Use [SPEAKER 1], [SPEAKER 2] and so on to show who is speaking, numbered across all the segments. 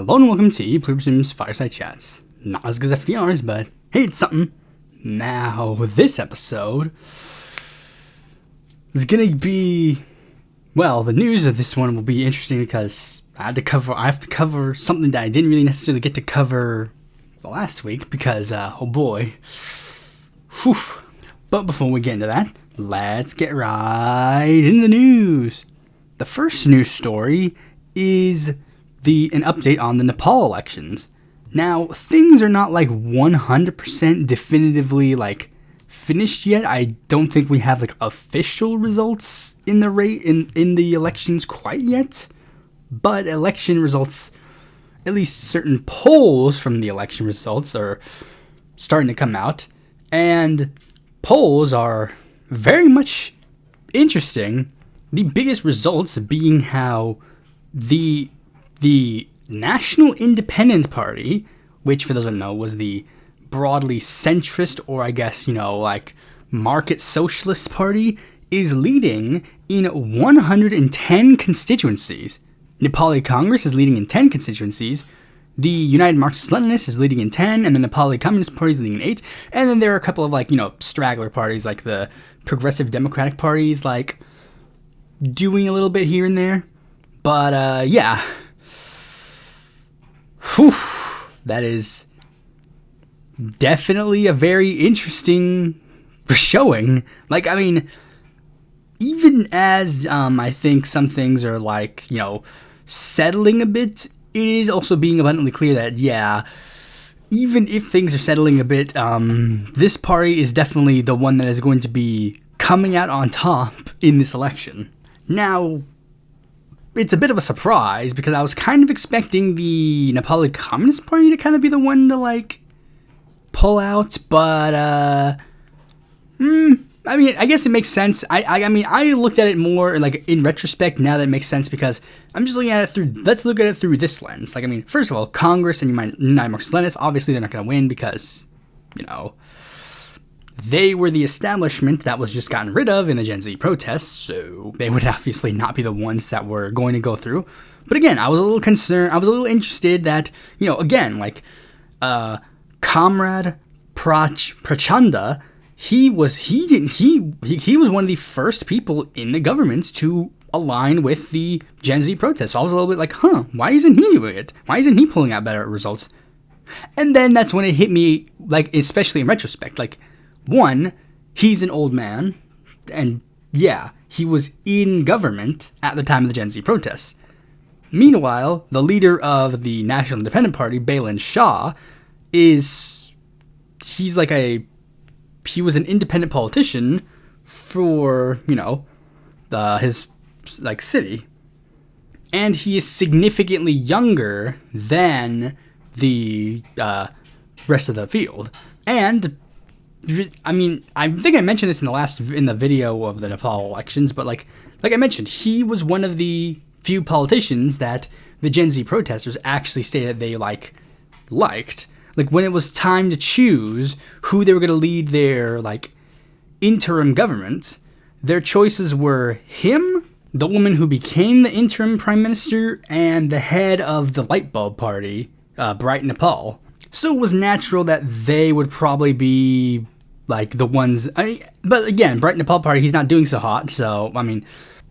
[SPEAKER 1] Hello and welcome to Pluribus Unum's Fireside Chats. Not as good as FDR's, but hey, it's something. Now, this episode is gonna be, well, the news of this one will be interesting because I have to cover something that I didn't really necessarily get to cover last week because, oh boy. Whew. But before we get into that, let's get right into the news. The first news story is an update on the Nepal elections. Now, things are not like 100% definitively like finished yet. I don't think we have like official results in the elections quite yet. But election results, at least certain polls from the election results are starting to come out. And polls are very much interesting. The biggest results being how the National Independent Party, which for those who don't know was the broadly centrist or I guess, like market socialist party, is leading in 110 constituencies. Nepali Congress is leading in 10 constituencies. The United Marxist-Leninists is leading in 10, and the Nepali Communist Party is leading in 8. And then there are a couple of straggler parties like the Progressive Democratic parties doing a little bit here and there. But yeah. Whew, that is definitely a very interesting showing. Even as I think some things are settling a bit, it is also being abundantly clear that, yeah, even if things are settling a bit, this party is definitely the one that is going to be coming out on top in this election. Now, it's a bit of a surprise because I was kind of expecting the Nepali Communist Party to kind of be the one to pull out, but I guess it makes sense. I looked at it more in retrospect now that it makes sense because I'm just looking at it let's look at it through this lens. First of all, Congress and United Marxist-Leninists, obviously they're not going to win because, they were the establishment that was just gotten rid of in the Gen Z protests, so they would obviously not be the ones that were going to go through. But again, I was a little concerned, I was a little interested that, Comrade Prachanda, he was one of the first people in the government to align with the Gen Z protests. So I was a little bit why isn't he doing it? Why isn't he pulling out better results? And then that's when it hit me, especially in retrospect, one, he's an old man, and yeah, he was in government at the time of the Gen Z protests. Meanwhile, the leader of the National Independent Party, Balin Shah, he was an independent politician for, his, city. And he is significantly younger than the rest of the field. And I think I mentioned this in the video of the Nepal elections, but like I mentioned, he was one of the few politicians that the Gen Z protesters actually stated they liked. When it was time to choose who they were going to lead their interim government, their choices were him, the woman who became the interim prime minister, and the head of the light bulb party, Bright Nepal. So it was natural that they would probably be the ones. But again, Bright Nepal Party, he's not doing so hot. So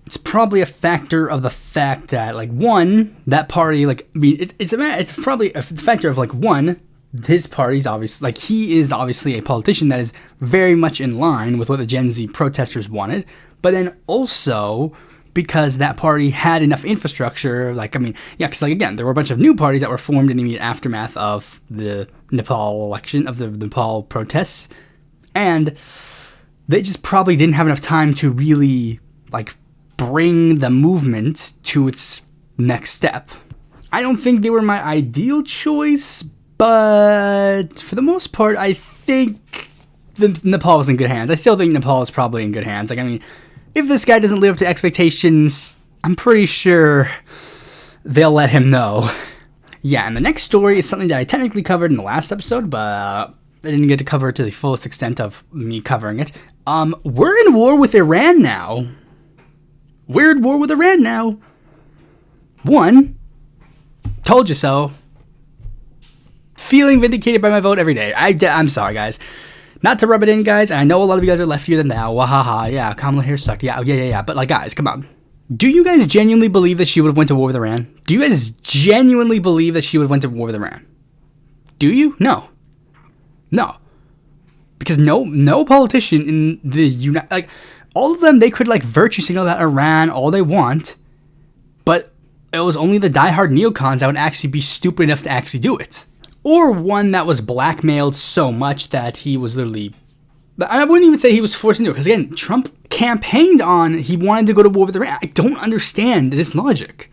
[SPEAKER 1] it's probably a factor of the fact that one, that party it's probably a factor of one, his party's obviously he is obviously a politician that is very much in line with what the Gen Z protesters wanted. But then also, because that party had enough infrastructure, because again, there were a bunch of new parties that were formed in the immediate aftermath of the Nepal election, of the Nepal protests, and they just probably didn't have enough time to really, bring the movement to its next step. I don't think they were my ideal choice, but for the most part, I think Nepal was in good hands. I still think Nepal is probably in good hands. If this guy doesn't live up to expectations, I'm pretty sure they'll let him know. Yeah, and the next story is something that I technically covered in the last episode, but I didn't get to cover it to the fullest extent of me covering it. We're in war with Iran now. We're at war with Iran now. One, told you so. feeling vindicated by my vote every day. I'm sorry, guys. Not to rub it in, guys. I know a lot of you guys are leftier than that. Wahaha. Yeah, Kamala Harris sucked. Yeah. But like, guys, come on. Do you guys genuinely believe that she would have went to war with Iran? Do you guys genuinely believe that she would have went to war with Iran? Do you? No. Because no politician in the all of them, they could like virtue signal about Iran all they want, but it was only the diehard neocons that would actually be stupid enough to actually do it. Or one that was blackmailed so much that he was literally... I wouldn't even say he was forced into it, because again, Trump campaigned on he wanted to go to war with Iran. I don't understand this logic.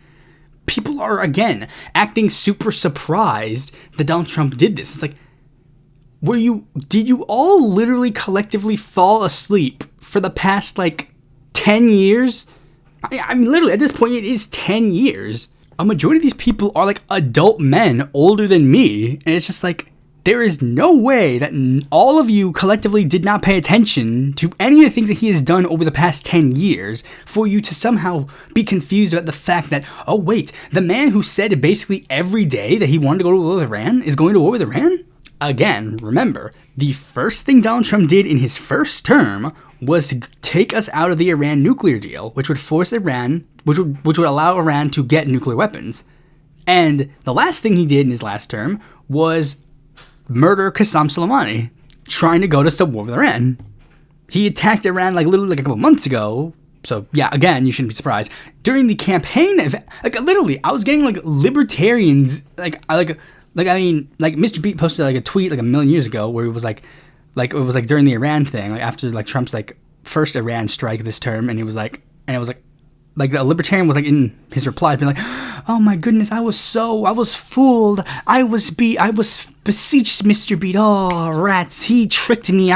[SPEAKER 1] People are, again, acting super surprised that Donald Trump did this. It's like, did you all literally collectively fall asleep for the past, 10 years? I'm literally, at this point, it is 10 years. A majority of these people are, adult men older than me, and it's just there is no way that all of you collectively did not pay attention to any of the things that he has done over the past 10 years for you to somehow be confused about the fact that, oh wait, the man who said basically every day that he wanted to go to war with Iran is going to war with Iran? Again, remember, the first thing Donald Trump did in his first term was to take us out of the Iran nuclear deal, which would force Iran, which would allow Iran to get nuclear weapons. And the last thing he did in his last term was murder Qasem Soleimani, trying to go to war with Iran. He attacked Iran literally a couple months ago. So yeah, again, you shouldn't be surprised. During the campaign event, literally, I was getting libertarians, Mr. Beat posted a tweet a million years ago where it was it was during the Iran thing, after Trump's first Iran strike this term, and it was the libertarian was in his replies being oh my goodness, I was fooled. I was beseeched Mr. Beat. Oh, rats, he tricked me.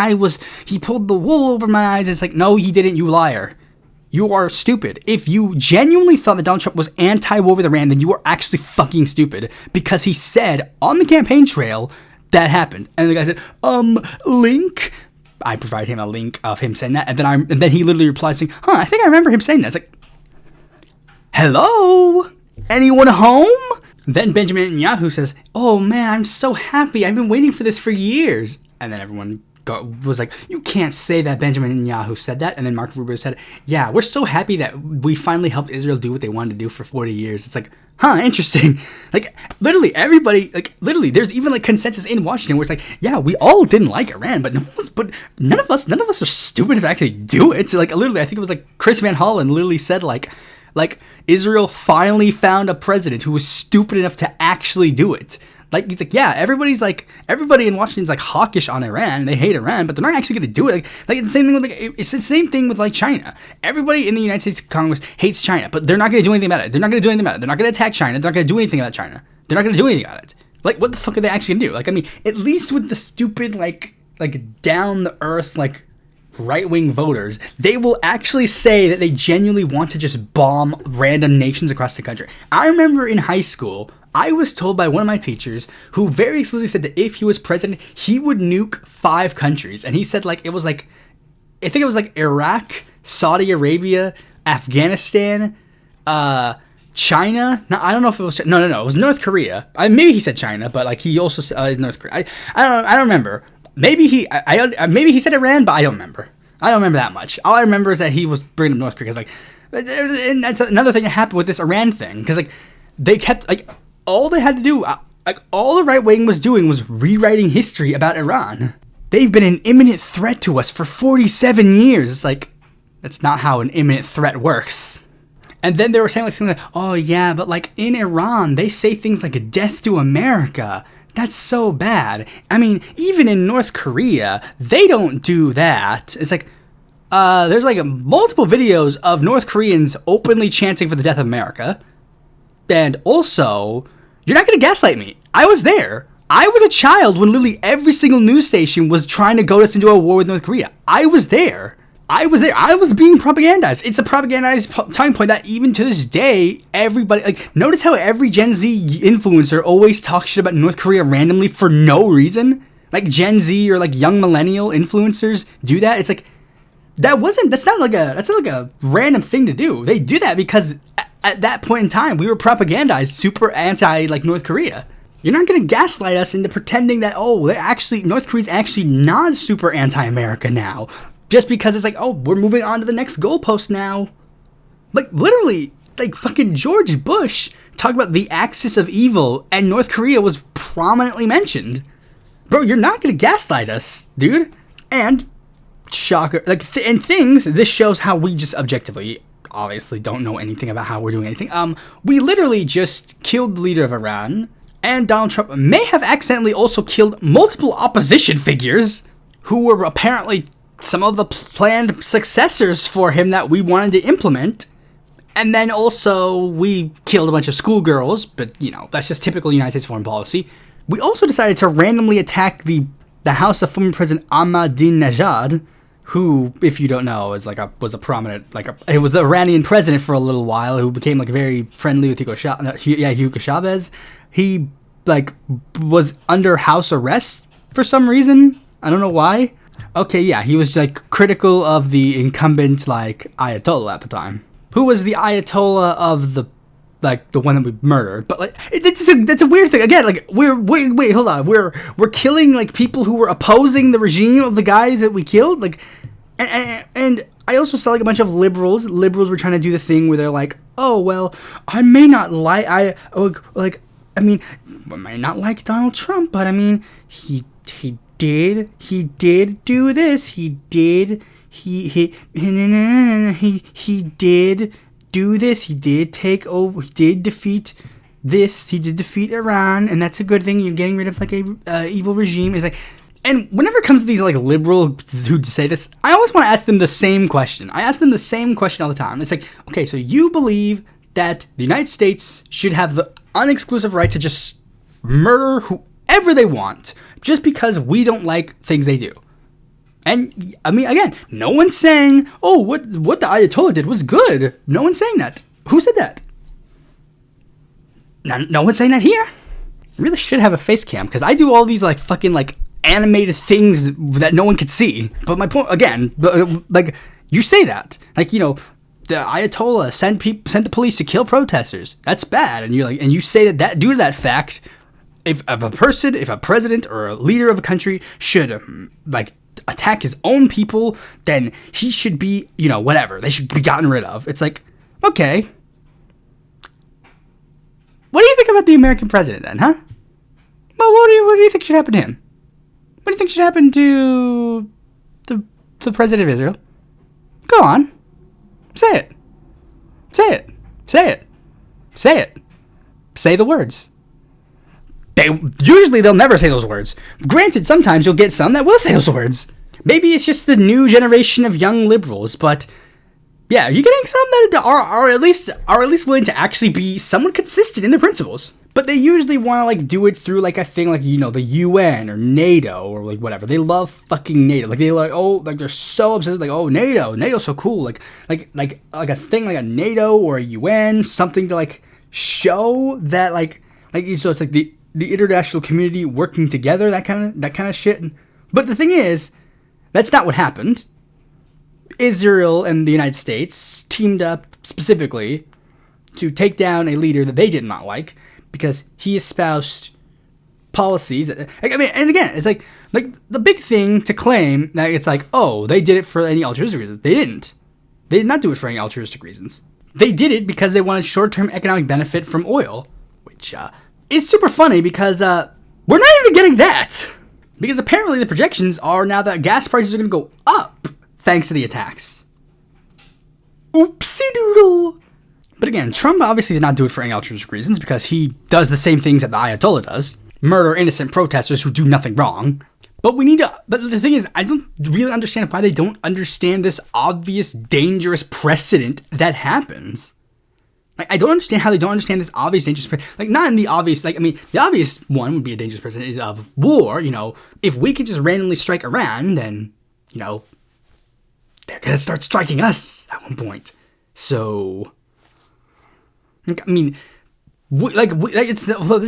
[SPEAKER 1] He pulled the wool over my eyes. It's no, he didn't, you liar. You are stupid. If you genuinely thought that Donald Trump was anti-war with Iran, then you are actually fucking stupid, because he said on the campaign trail that happened. And the guy said, link. I provide him a link of him saying that, and then he literally replied saying, I think I remember him saying that. It's hello? Anyone home? Then Benjamin Netanyahu says, oh man, I'm so happy. I've been waiting for this for years. And then everyone was you can't say that Benjamin Netanyahu said that. And then Marco Rubio said, yeah, we're so happy that we finally helped Israel do what they wanted to do for 40 years. It's interesting. Literally everybody, literally there's even consensus in Washington where it's yeah, we all didn't like Iran, but none of us are stupid enough to actually do it. Literally, I think it was Chris Van Hollen literally said Israel finally found a president who was stupid enough to actually do it. He's yeah, everybody in Washington's hawkish on Iran. They hate Iran, but they're not actually going to do it. It's the same thing with it's the same thing with China. Everybody in the United States Congress hates China, but they're not going to do anything about it. They're not going to do anything about it. They're not going to attack China. They're not going to do anything about China. They're not going to do anything about it. What the fuck are they actually going to do? At least with the stupid down the earth right-wing voters, they will actually say that they genuinely want to just bomb random nations across the country. I remember in high school, I was told by one of my teachers who very explicitly said that if he was president, he would nuke 5 countries. And he said it was I think it was Iraq, Saudi Arabia, Afghanistan, China. No, I don't know if it was no, it was North Korea. Maybe he said China, but he also said North Korea. I don't remember. Maybe he said Iran, but I don't remember. I don't remember that much. All I remember is that he was bringing up North Korea. And that's another thing that happened with this Iran thing, because they kept all they had to do, all the right wing was doing was rewriting history about Iran. They've been an imminent threat to us for 47 years. It's that's not how an imminent threat works. And then they were saying something oh yeah, but in Iran they say things like death to America. That's so bad. I mean, even in North Korea, they don't do that. It's there's multiple videos of North Koreans openly chanting for the death of America. And also, you're not going to gaslight me. I was there. I was a child when literally every single news station was trying to goad us into a war with North Korea. I was there. I was being propagandized. It's a propagandized talking point that even to this day, everybody, notice how every Gen Z influencer always talks shit about North Korea randomly for no reason? Gen Z or young millennial influencers do that. It's that's not a random thing to do. They do that because at that point in time, we were propagandized super anti North Korea. You're not going to gaslight us into pretending that, North Korea's actually not super anti-America now. Just because it's like, we're moving on to the next goalpost now. Like, literally, like, fucking George Bush talked about the axis of evil, and North Korea was prominently mentioned. Bro, you're not going to gaslight us, dude. And, shocker, like, this shows how we just objectively, obviously, don't know anything about how we're doing anything. We literally just killed the leader of Iran, and Donald Trump may have accidentally also killed multiple opposition figures who were apparently some of the planned successors for him that we wanted to implement. And then also we killed a bunch of schoolgirls, but, that's just typical United States foreign policy. We also decided to randomly attack the house of former President Ahmadinejad, who, if you don't know, was a prominent, it was the Iranian president for a little while, who became very friendly with Hugo Chavez. He, was under house arrest for some reason. I don't know why. Okay, yeah, he was, critical of the incumbent, Ayatollah at the time. Who was the Ayatollah of the one that we murdered. But, that's a weird thing. Again, wait, hold on. We're killing, people who were opposing the regime of the guys that we killed. And I also saw, a bunch of liberals. Liberals were trying to do the thing where they're like, oh, well, I may not I might not like Donald Trump, but, he did do this. He did do this. He did take over. He did defeat this. He did defeat Iran, and that's a good thing. You're getting rid of a evil regime. It's and whenever it comes to these liberals who say this, I always want to ask them the same question. I ask them the same question all the time. It's okay, so you believe that the United States should have the unexclusive right to just murder whoever they want just because we don't like things they do. And, again, no one's saying, what the Ayatollah did was good. No one's saying that. Who said that? No one's saying that here. I really should have a face cam, because I do all these, animated things that no one could see. But my point, again, you say that. The Ayatollah sent the police to kill protesters. That's bad. And and you say that due to that fact, if a president or a leader of a country should, attack his own people, then he should be, whatever. They should be gotten rid of. It's okay. What do you think about the American president then, huh? Well, what do you think should happen to him? What do you think should happen to the president of Israel? Go on. Say it. Say it. Say it. Say it. Say the words. Usually they'll never say those words. Granted, sometimes you'll get some that will say those words. Maybe it's just the new generation of young liberals, but yeah, you're getting some that are at least willing to actually be somewhat consistent in their principles. But they usually want to do it through a thing the UN or NATO or whatever. They love fucking NATO. They're so obsessed with NATO's so cool. Like a thing like a NATO or a UN, something to show that so it's the international community working together, that kind of shit. But the thing is, that's not what happened. Israel and the United States teamed up specifically to take down a leader that they did not like because he espoused policies. And again, it's the big thing to claim that it's they did it for any altruistic reasons. They didn't. They did not do it for any altruistic reasons. They did it because they wanted short-term economic benefit from oil, which is super funny because we're not even getting that. Because apparently the projections are now that gas prices are going to go up thanks to the attacks. Oopsie doodle. But again, Trump obviously did not do it for any altruistic reasons because he does the same things that the Ayatollah does. Murder innocent protesters who do nothing wrong. But the thing is, I don't really understand why they don't understand this obvious dangerous precedent that happens. I don't understand how they don't understand this obvious dangerous precedent. Not in the obvious, the obvious one would be a dangerous precedent is of war. If we could just randomly strike Iran, then, they're going to start striking us at one point. So, this is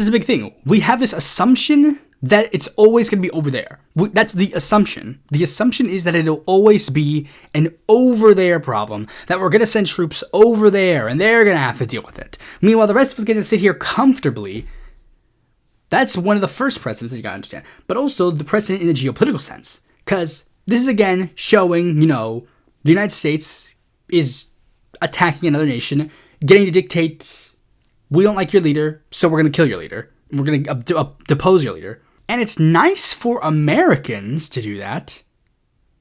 [SPEAKER 1] a big thing. We have this assumption that it's always going to be over there. That's the assumption. The assumption is that it'll always be an over there problem, that we're going to send troops over there and they're going to have to deal with it. Meanwhile, the rest of us get to sit here comfortably That's one of the first precedents that you gotta understand. But also the precedent in the geopolitical sense. Because this is, again, showing, the United States is attacking another nation, getting to dictate, we don't like your leader, so we're going to kill your leader. We're going to depose your leader. And it's nice for Americans to do that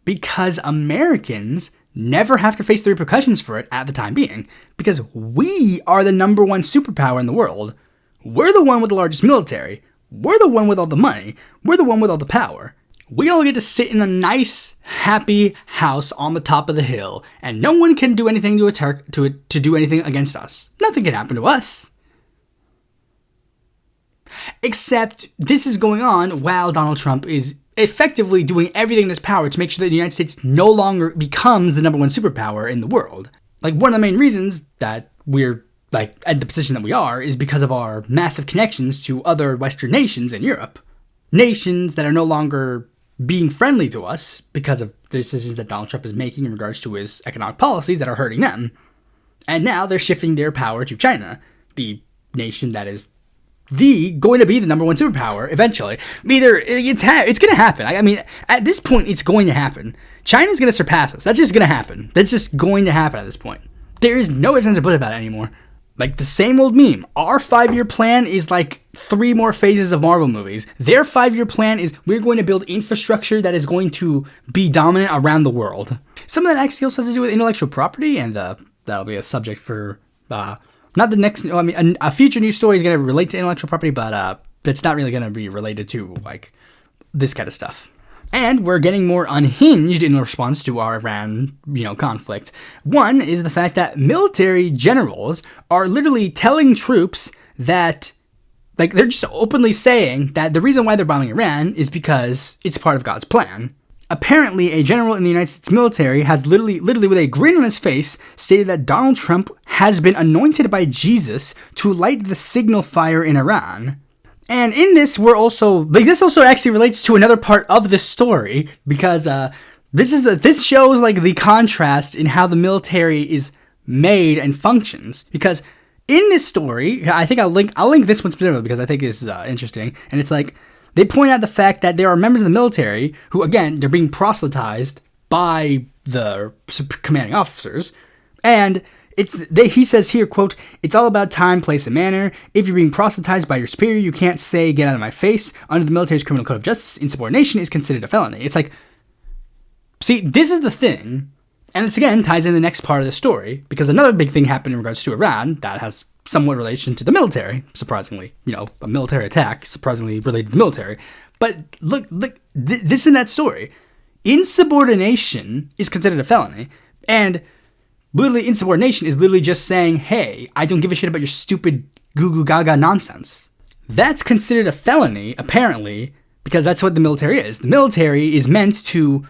[SPEAKER 1] because Americans never have to face the repercussions for it at the time being. Because we are the number one superpower in the world. We're the one with the largest military. We're the one with all the money. We're the one with all the power. We all get to sit in a nice, happy house on the top of the hill, and no one can do anything to do anything against us. Nothing can happen to us. Except this is going on while Donald Trump is effectively doing everything in his power to make sure that the United States no longer becomes the number one superpower in the world. Like, one of the main reasons that we're at the position that we are is because of our massive connections to other Western nations in Europe. Nations that are no longer being friendly to us because of the decisions that Donald Trump is making in regards to his economic policies that are hurting them. And now they're shifting their power to China, the nation that is going to be the number one superpower eventually. It's going to happen. I mean, at this point, it's going to happen. China's going to surpass us. That's just going to happen. That's just going to happen at this point. There is no ifs, ands, or buts about it anymore. Like the same old meme. Our 5-year plan is like 3 more phases of Marvel movies. Their 5-year plan is we're going to build infrastructure that is going to be dominant around the world. Some of that actually also has to do with intellectual property, and that'll be a subject for not the next. I mean, a future news story is going to relate to intellectual property, but that's not really going to be related to like this kind of stuff. And we're getting more unhinged in response to our Iran, conflict. One is the fact that military generals are literally telling troops that, they're just openly saying that the reason why they're bombing Iran is because it's part of God's plan. Apparently, a general in the United States military has literally with a grin on his face stated that Donald Trump has been anointed by Jesus to light the signal fire in Iran. And in this, we're also, this also actually relates to another part of this story, because this shows, the contrast in how the military is made and functions. Because in this story, I think I'll link this one specifically because I think it's interesting, and it's they point out the fact that there are members of the military who, again, they're being proselytized by the commanding officers, and he says here, quote, "It's all about time, place, and manner. If you're being proselytized by your superior, you can't say, 'Get out of my face.' Under the military's criminal code of justice, insubordination is considered a felony." It's see, this is the thing, and this again ties in the next part of the story, because another big thing happened in regards to Iran that has somewhat relation to the military, surprisingly. A military attack, surprisingly related to the military. But look, this in that story. Insubordination is considered a felony, and literally, insubordination is literally just saying, hey, I don't give a shit about your stupid goo-goo gaga nonsense. That's considered a felony, apparently, because that's what the military is. The military is meant to,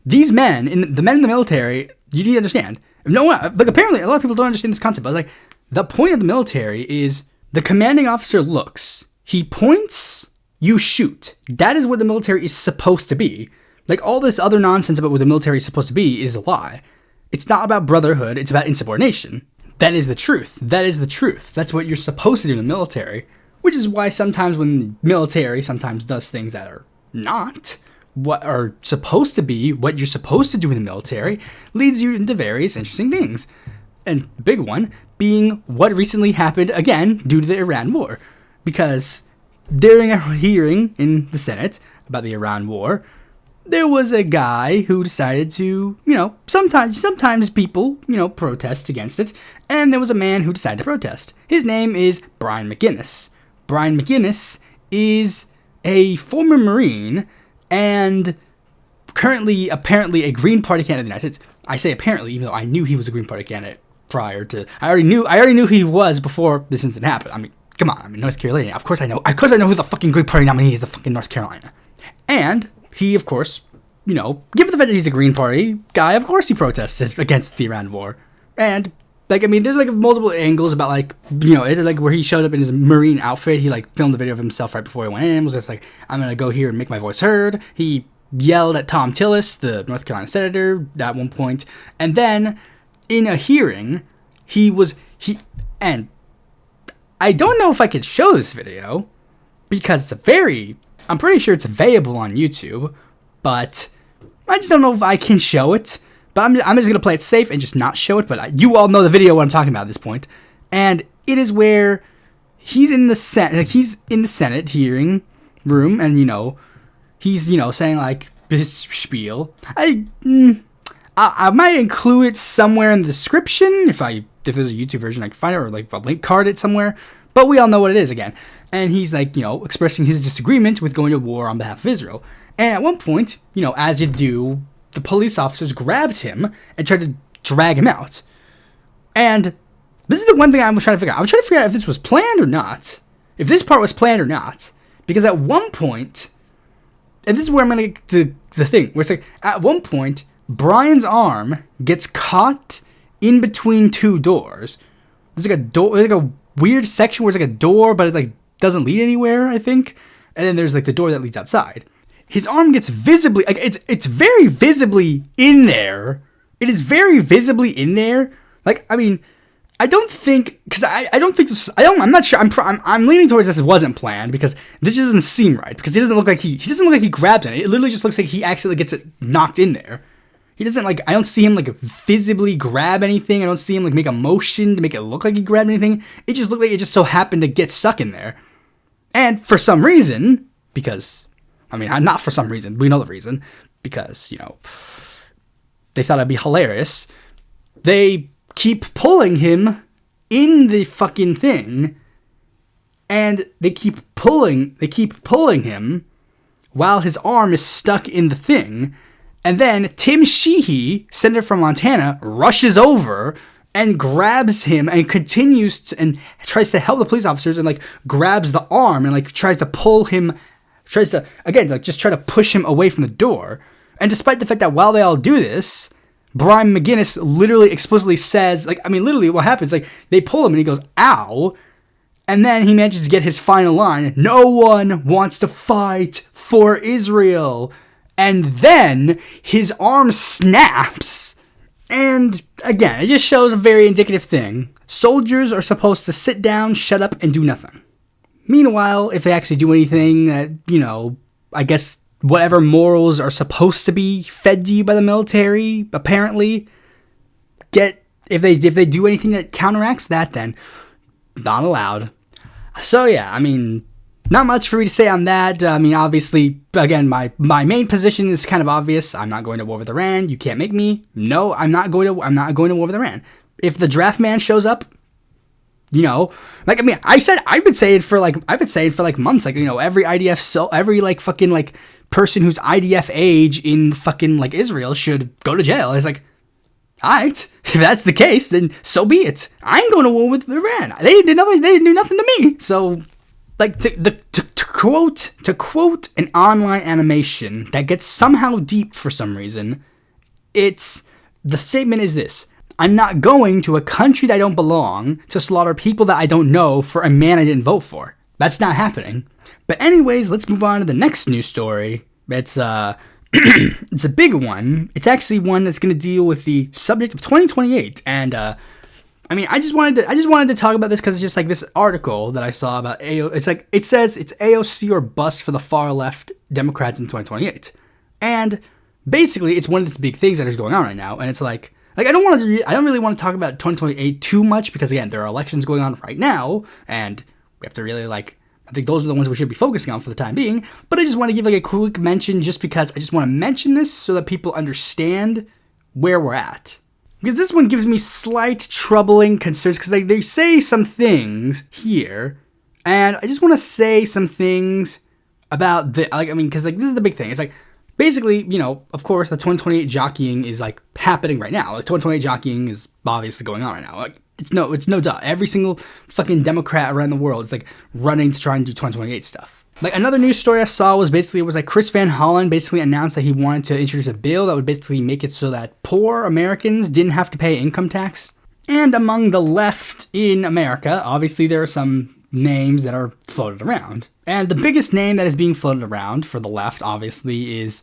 [SPEAKER 1] these men, the men in the military, you need to understand. Apparently, a lot of people don't understand this concept, but, the point of the military is the commanding officer looks, he points, you shoot. That is what the military is supposed to be. All this other nonsense about what the military is supposed to be is a lie. It's not about brotherhood, it's about insubordination. That is the truth. That is the truth. That's what you're supposed to do in the military. Which is why sometimes when the military sometimes does things that are not what are supposed to be, what you're supposed to do in the military, leads you into various interesting things. And the big one being what recently happened, again, due to the Iran war. Because during a hearing in the Senate about the Iran war, there was a guy who decided to, sometimes people, protest against it. And there was a man who decided to protest. His name is Brian McGinnis. Brian McGinnis is a former Marine and currently, apparently, a Green Party candidate in the United States. I say apparently, even though I knew he was a Green Party candidate prior to, I already knew who he was before this incident happened. I mean, come on, North Carolina. Of course I know who the fucking Green Party nominee is, the fucking North Carolina. And he, of course, given the fact that he's a Green Party guy, of course he protested against the Iran war. And, there's, multiple angles about, where he showed up in his Marine outfit. He, filmed a video of himself right before he went in and was just I'm going to go here and make my voice heard. He yelled at Tom Tillis, the North Carolina senator, at one point. And then, in a hearing, and I don't know if I could show this video, because I'm pretty sure it's available on YouTube, but I just don't know if I can show it. But I'm just going to play it safe and just not show it. But you all know the video what I'm talking about at this point. And it is where he's in the Senate hearing room, and, he's, saying, like, his spiel. I might include it somewhere in the description. If there's a YouTube version, I can find it, or, like, I'll link card it somewhere. But we all know what it is again. And he's, like, expressing his disagreement with going to war on behalf of Israel. And at one point, as you do, the police officers grabbed him and tried to drag him out. And this is the one thing I'm trying to figure out. I'm trying to figure out if this was planned or not. If this part was planned or not. Because at one point, and this is where I'm going to get to the thing, where it's like, at one point, Brian's arm gets caught in between two doors. There's like a door, there's like a weird section where it's like a door, but it like doesn't lead anywhere, I think. And then there's like the door that leads outside. His arm gets visibly, like, it's very visibly in there. It is very visibly in there. Like, I mean, I don't think, because I don't think this, I'm not sure, I'm leaning towards this wasn't planned, because this doesn't seem right, because he doesn't look like he grabs it. It literally just looks like he accidentally gets it knocked in there. He doesn't, like, I don't see him, like, visibly grab anything. I don't see him, like, make a motion to make it look like he grabbed anything. It just looked like it just so happened to get stuck in there. And for some reason, because, I mean, not for some reason, we know the reason, because, they thought it'd be hilarious. They keep pulling him in the fucking thing, and they keep pulling him while his arm is stuck in the thing. And then Tim Sheehy, senator from Montana, rushes over and grabs him and continues to, and tries to help the police officers, and, like, grabs the arm and, like, tries to pull him, tries to, again, like, just try to push him away from the door. And despite the fact that while they all do this, Brian McGinnis literally explicitly says, like, I mean, literally what happens, like, they pull him and he goes, ow. And then he manages to get his final line, no one wants to fight for Israel. And then his arm snaps. And again, it just shows a very indicative thing. Soldiers are supposed to sit down, shut up, and do nothing. Meanwhile, if they actually do anything that, I guess whatever morals are supposed to be fed to you by the military, apparently, if they do anything that counteracts that, then not allowed. So yeah, I mean, not much for me to say on that. I mean, obviously, again, my main position is kind of obvious. I'm not going to war with Iran. You can't make me. No, I'm not going to war with Iran. If the draft man shows up, like, I mean, I've been saying for like months, like, every IDF, so every like fucking like person who's IDF age in fucking like Israel should go to jail. It's like, alright, if that's the case, then so be it. I ain't going to war with Iran. They didn't do nothing to me. So, like, to quote an online animation that gets somehow deep for some reason, the statement is this: I'm not going to a country that I don't belong to slaughter people that I don't know for a man I didn't vote for. That's not happening. But anyways, let's move on to the next news story. It's it's a big one. It's actually one that's going to deal with the subject of 2028. And I mean, I just wanted to talk about this because it's just like this article that I saw about It's like, it says it's AOC or bust for the far left Democrats in 2028. And basically, it's one of the big things that is going on right now. And it's like I don't really want to talk about 2028 too much because, again, there are elections going on right now, and we have to really, like, I think those are the ones we should be focusing on for the time being. But I just want to give, like, a quick mention just because I just want to mention this so that people understand where we're at. Because this one gives me slight troubling concerns because they say some things here, and I just want to say some things about the, like, I mean, because, like, this is the big thing. It's like, basically, of course, the 2028 jockeying is, like, happening right now. Like, 2028 jockeying is obviously going on right now. Like, it's no doubt. Every single fucking Democrat around the world is, like, running to try and do 2028 stuff. Like, another news story I saw was like Chris Van Hollen basically announced that he wanted to introduce a bill that would basically make it so that poor Americans didn't have to pay income tax. And among the left in America, obviously there are some names that are floated around. And the biggest name that is being floated around for the left, obviously, is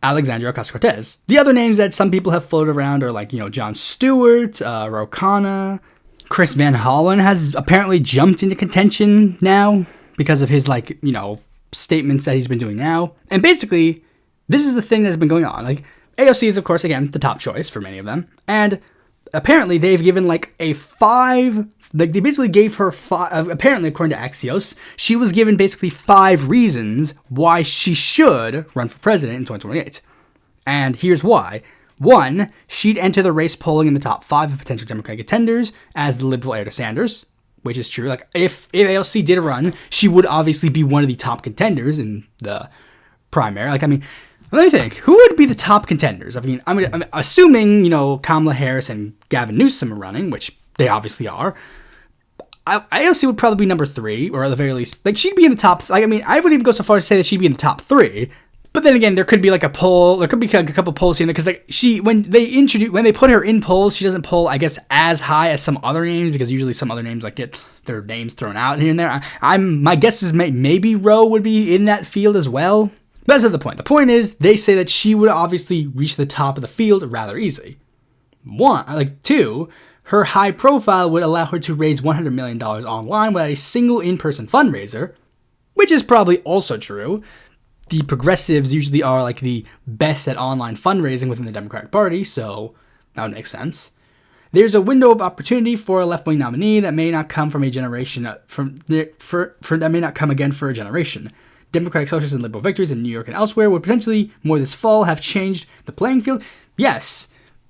[SPEAKER 1] Alexandria Ocasio-Cortez. The other names that some people have floated around are like, Jon Stewart, Ro Khanna. Chris Van Hollen has apparently jumped into contention now because of his, statements that he's been doing now. And basically, this is the thing that's been going on. Like, AOC is, of course, again, the top choice for many of them. And apparently, they've given, a 5... they basically gave her 5... apparently, according to Axios, she was given basically 5 reasons why she should run for president in 2028. And here's why. 1, she'd enter the race polling in the top 5 of potential Democratic contenders as the liberal heir to Sanders, which is true. Like, if AOC did run, she would obviously be one of the top contenders in the primary. Let me think. Who would be the top contenders? I'm assuming, Kamala Harris and Gavin Newsom are running, which they obviously are. AOC would probably be number 3, or at the very least, she'd be in the top. I wouldn't even go so far as to say that she'd be in the top 3. But then again, there could be a poll. There could be a couple polls here because when they put her in polls, she doesn't poll, I guess, as high as some other names, because usually some other names get their names thrown out here and there. My guess is maybe Roe would be in that field as well. But that's not the point. The point is they say that she would obviously reach the top of the field rather easily. 2, her high profile would allow her to raise $100 million online without a single in-person fundraiser, which is probably also true. The progressives usually are the best at online fundraising within the Democratic Party, so that would make sense. There's a window of opportunity for a left-wing nominee that may not come from a generation that may not come again for a generation. Democratic socialist and liberal victories in New York and elsewhere would potentially more this fall have changed the playing field. Yes,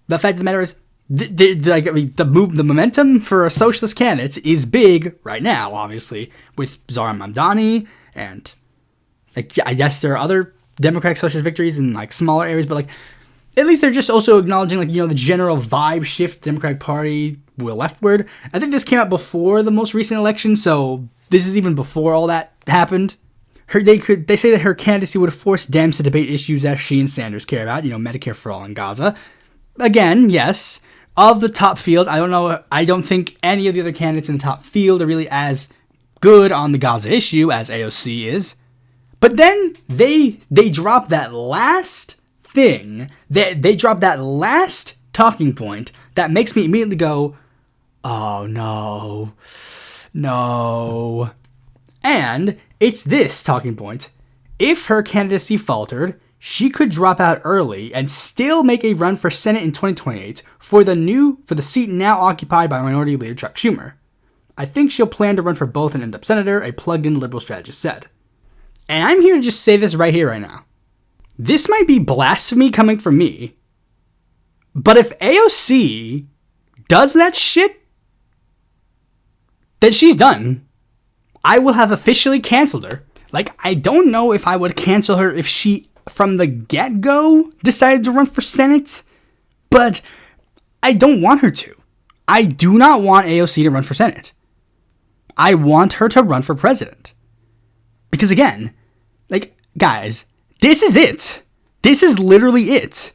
[SPEAKER 1] the fact of the matter is the momentum for socialist candidates is big right now. Obviously, with Zara Mamdani and. I guess there are other Democratic socialist victories in smaller areas, but at least they're just also acknowledging the general vibe shift Democratic Party will leftward. I think this came out before the most recent election, so this is even before all that happened. They say that her candidacy would force Dems to debate issues that she and Sanders care about, Medicare for all in Gaza. Again, yes, of the top field, I don't know. I don't think any of the other candidates in the top field are really as good on the Gaza issue as AOC is. But then they drop that last thing, they drop that last talking point that makes me immediately go, oh no. And it's this talking point. If her candidacy faltered, she could drop out early and still make a run for Senate in 2028 for the seat now occupied by Minority Leader Chuck Schumer. I think she'll plan to run for both and end up senator, a plugged-in liberal strategist said. And I'm here to just say this right here, right now. This might be blasphemy coming from me, but if AOC does that shit, then she's done. I will have officially canceled her. I don't know if I would cancel her if she, from the get-go, decided to run for Senate, but I don't want her to. I do not want AOC to run for Senate. I want her to run for president. Because again, guys, this is it. This is literally it.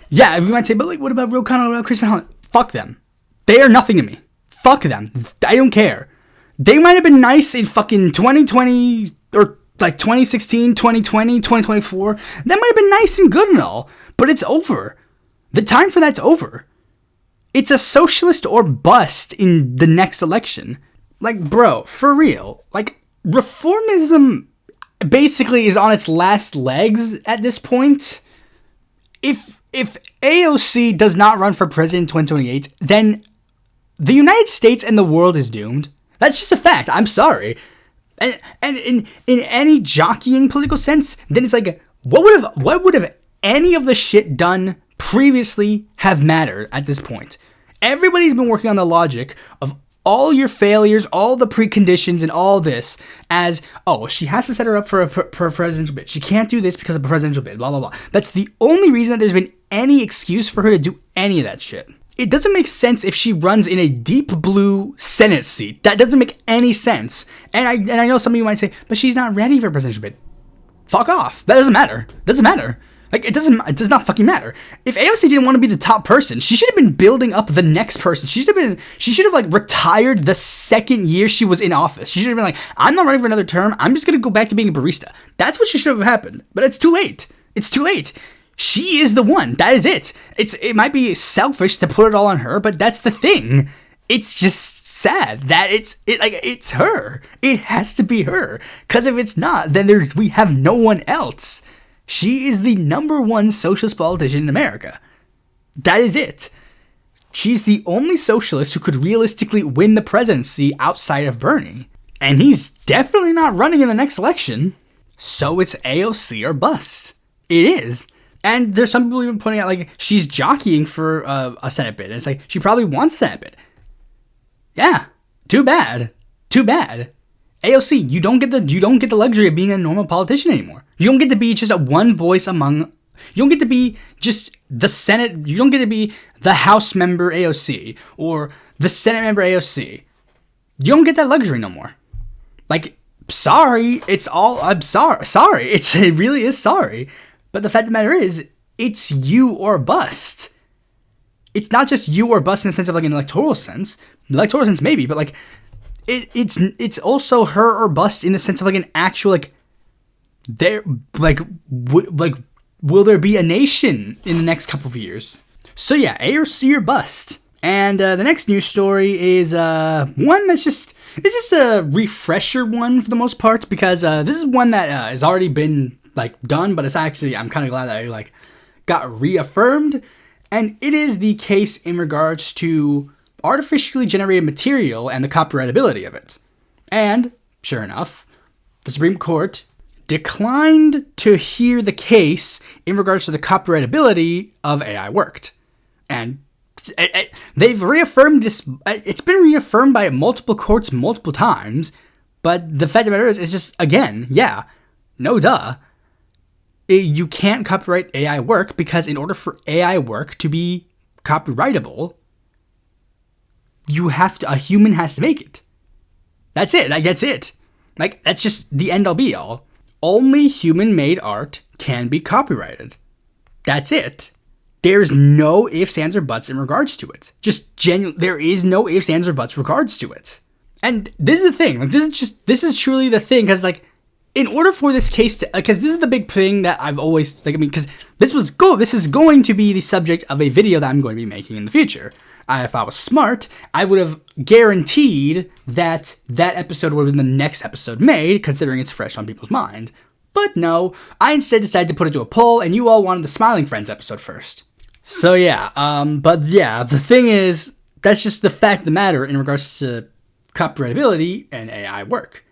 [SPEAKER 1] Yeah, we might say, but what about Ro Khanna, what about Chris Van Hollen? Fuck them. They are nothing to me. Fuck them. I don't care. They might have been nice in fucking 2020 or 2016, 2020, 2024. That might have been nice and good and all, but it's over. The time for that's over. It's a socialist or bust in the next election. Bro, for real. Reformism basically is on its last legs at this point. If AOC does not run for president in 2028, then the United States and the world is doomed. That's just a fact. I'm sorry. And in any jockeying political sense, then it's what would have any of the shit done previously have mattered at this point? Everybody's been working on the logic of all your failures, all the preconditions, and all this as, she has to set her up for a presidential bid. She can't do this because of a presidential bid, blah, blah, blah. That's the only reason that there's been any excuse for her to do any of that shit. It doesn't make sense if she runs in a deep blue Senate seat. That doesn't make any sense. And I know some of you might say, but she's not ready for a presidential bid. Fuck off. That doesn't matter. It doesn't matter. It does not fucking matter. If AOC didn't want to be the top person, she should have been building up the next person. She should have retired the second year she was in office. She should have been I'm not running for another term. I'm just going to go back to being a barista. That's what should have happened. But it's too late. It's too late. She is the one. That is it. It might be selfish to put it all on her, but that's the thing. it's just sad that it's her. It has to be her. Because if it's not, then we have no one else. She is the number one socialist politician in America. That is it. She's the only socialist who could realistically win the presidency outside of Bernie. And he's definitely not running in the next election. So it's AOC or bust. It is. And there's some people even pointing out, like, she's jockeying for a Senate bid. And it's like, she probably wants a Senate bid. Yeah. Too bad. Too bad. AOC, you don't get the luxury of being a normal politician anymore. You don't get to be just a one voice among... You don't get to be just the Senate... You don't get to be the House member AOC or the Senate member AOC. You don't get that luxury no more. Like, sorry. I'm sorry. It really is sorry. But the fact of the matter is, it's you or bust. It's not just you or bust in the sense of like an electoral sense. Electoral sense maybe, but like it's also her or bust in the sense of like an actual like there like will there be a nation in the next couple of years? So yeah, AOC or bust. And the next news story is one that's just a refresher one for the most part, because this is one that has already been like done, but it's actually, I'm kind of glad that I like got reaffirmed. And it is the case in regards to artificially generated material and the copyrightability of it. And sure enough, the Supreme Court declined to hear the case in regards to the copyrightability of AI work. And they've reaffirmed this. It's been reaffirmed by multiple courts multiple times. But the fact of the matter is, it's just, again, yeah, no duh. You can't copyright AI work because in order for AI work to be copyrightable, a human has to make it. That's it. Like, that's it. Like, that's just the end all be all. Only human-made art can be copyrighted. That's it. There's no ifs, ands, or buts in regards to it. There is no ifs, ands, or buts in regards to it. And this is the thing. Like, this is truly the thing, because like, in order for this case to, because this is the big thing that I've always, like, I mean, because this is going to be the subject of a video that I'm going to be making in the future. If I was smart, I would have guaranteed that episode would have been the next episode made, considering it's fresh on people's mind. But no, I instead decided to put it to a poll, and you all wanted the Smiling Friends episode first. So yeah, but yeah, the thing is, that's just the fact of the matter in regards to copyrightability and AI work.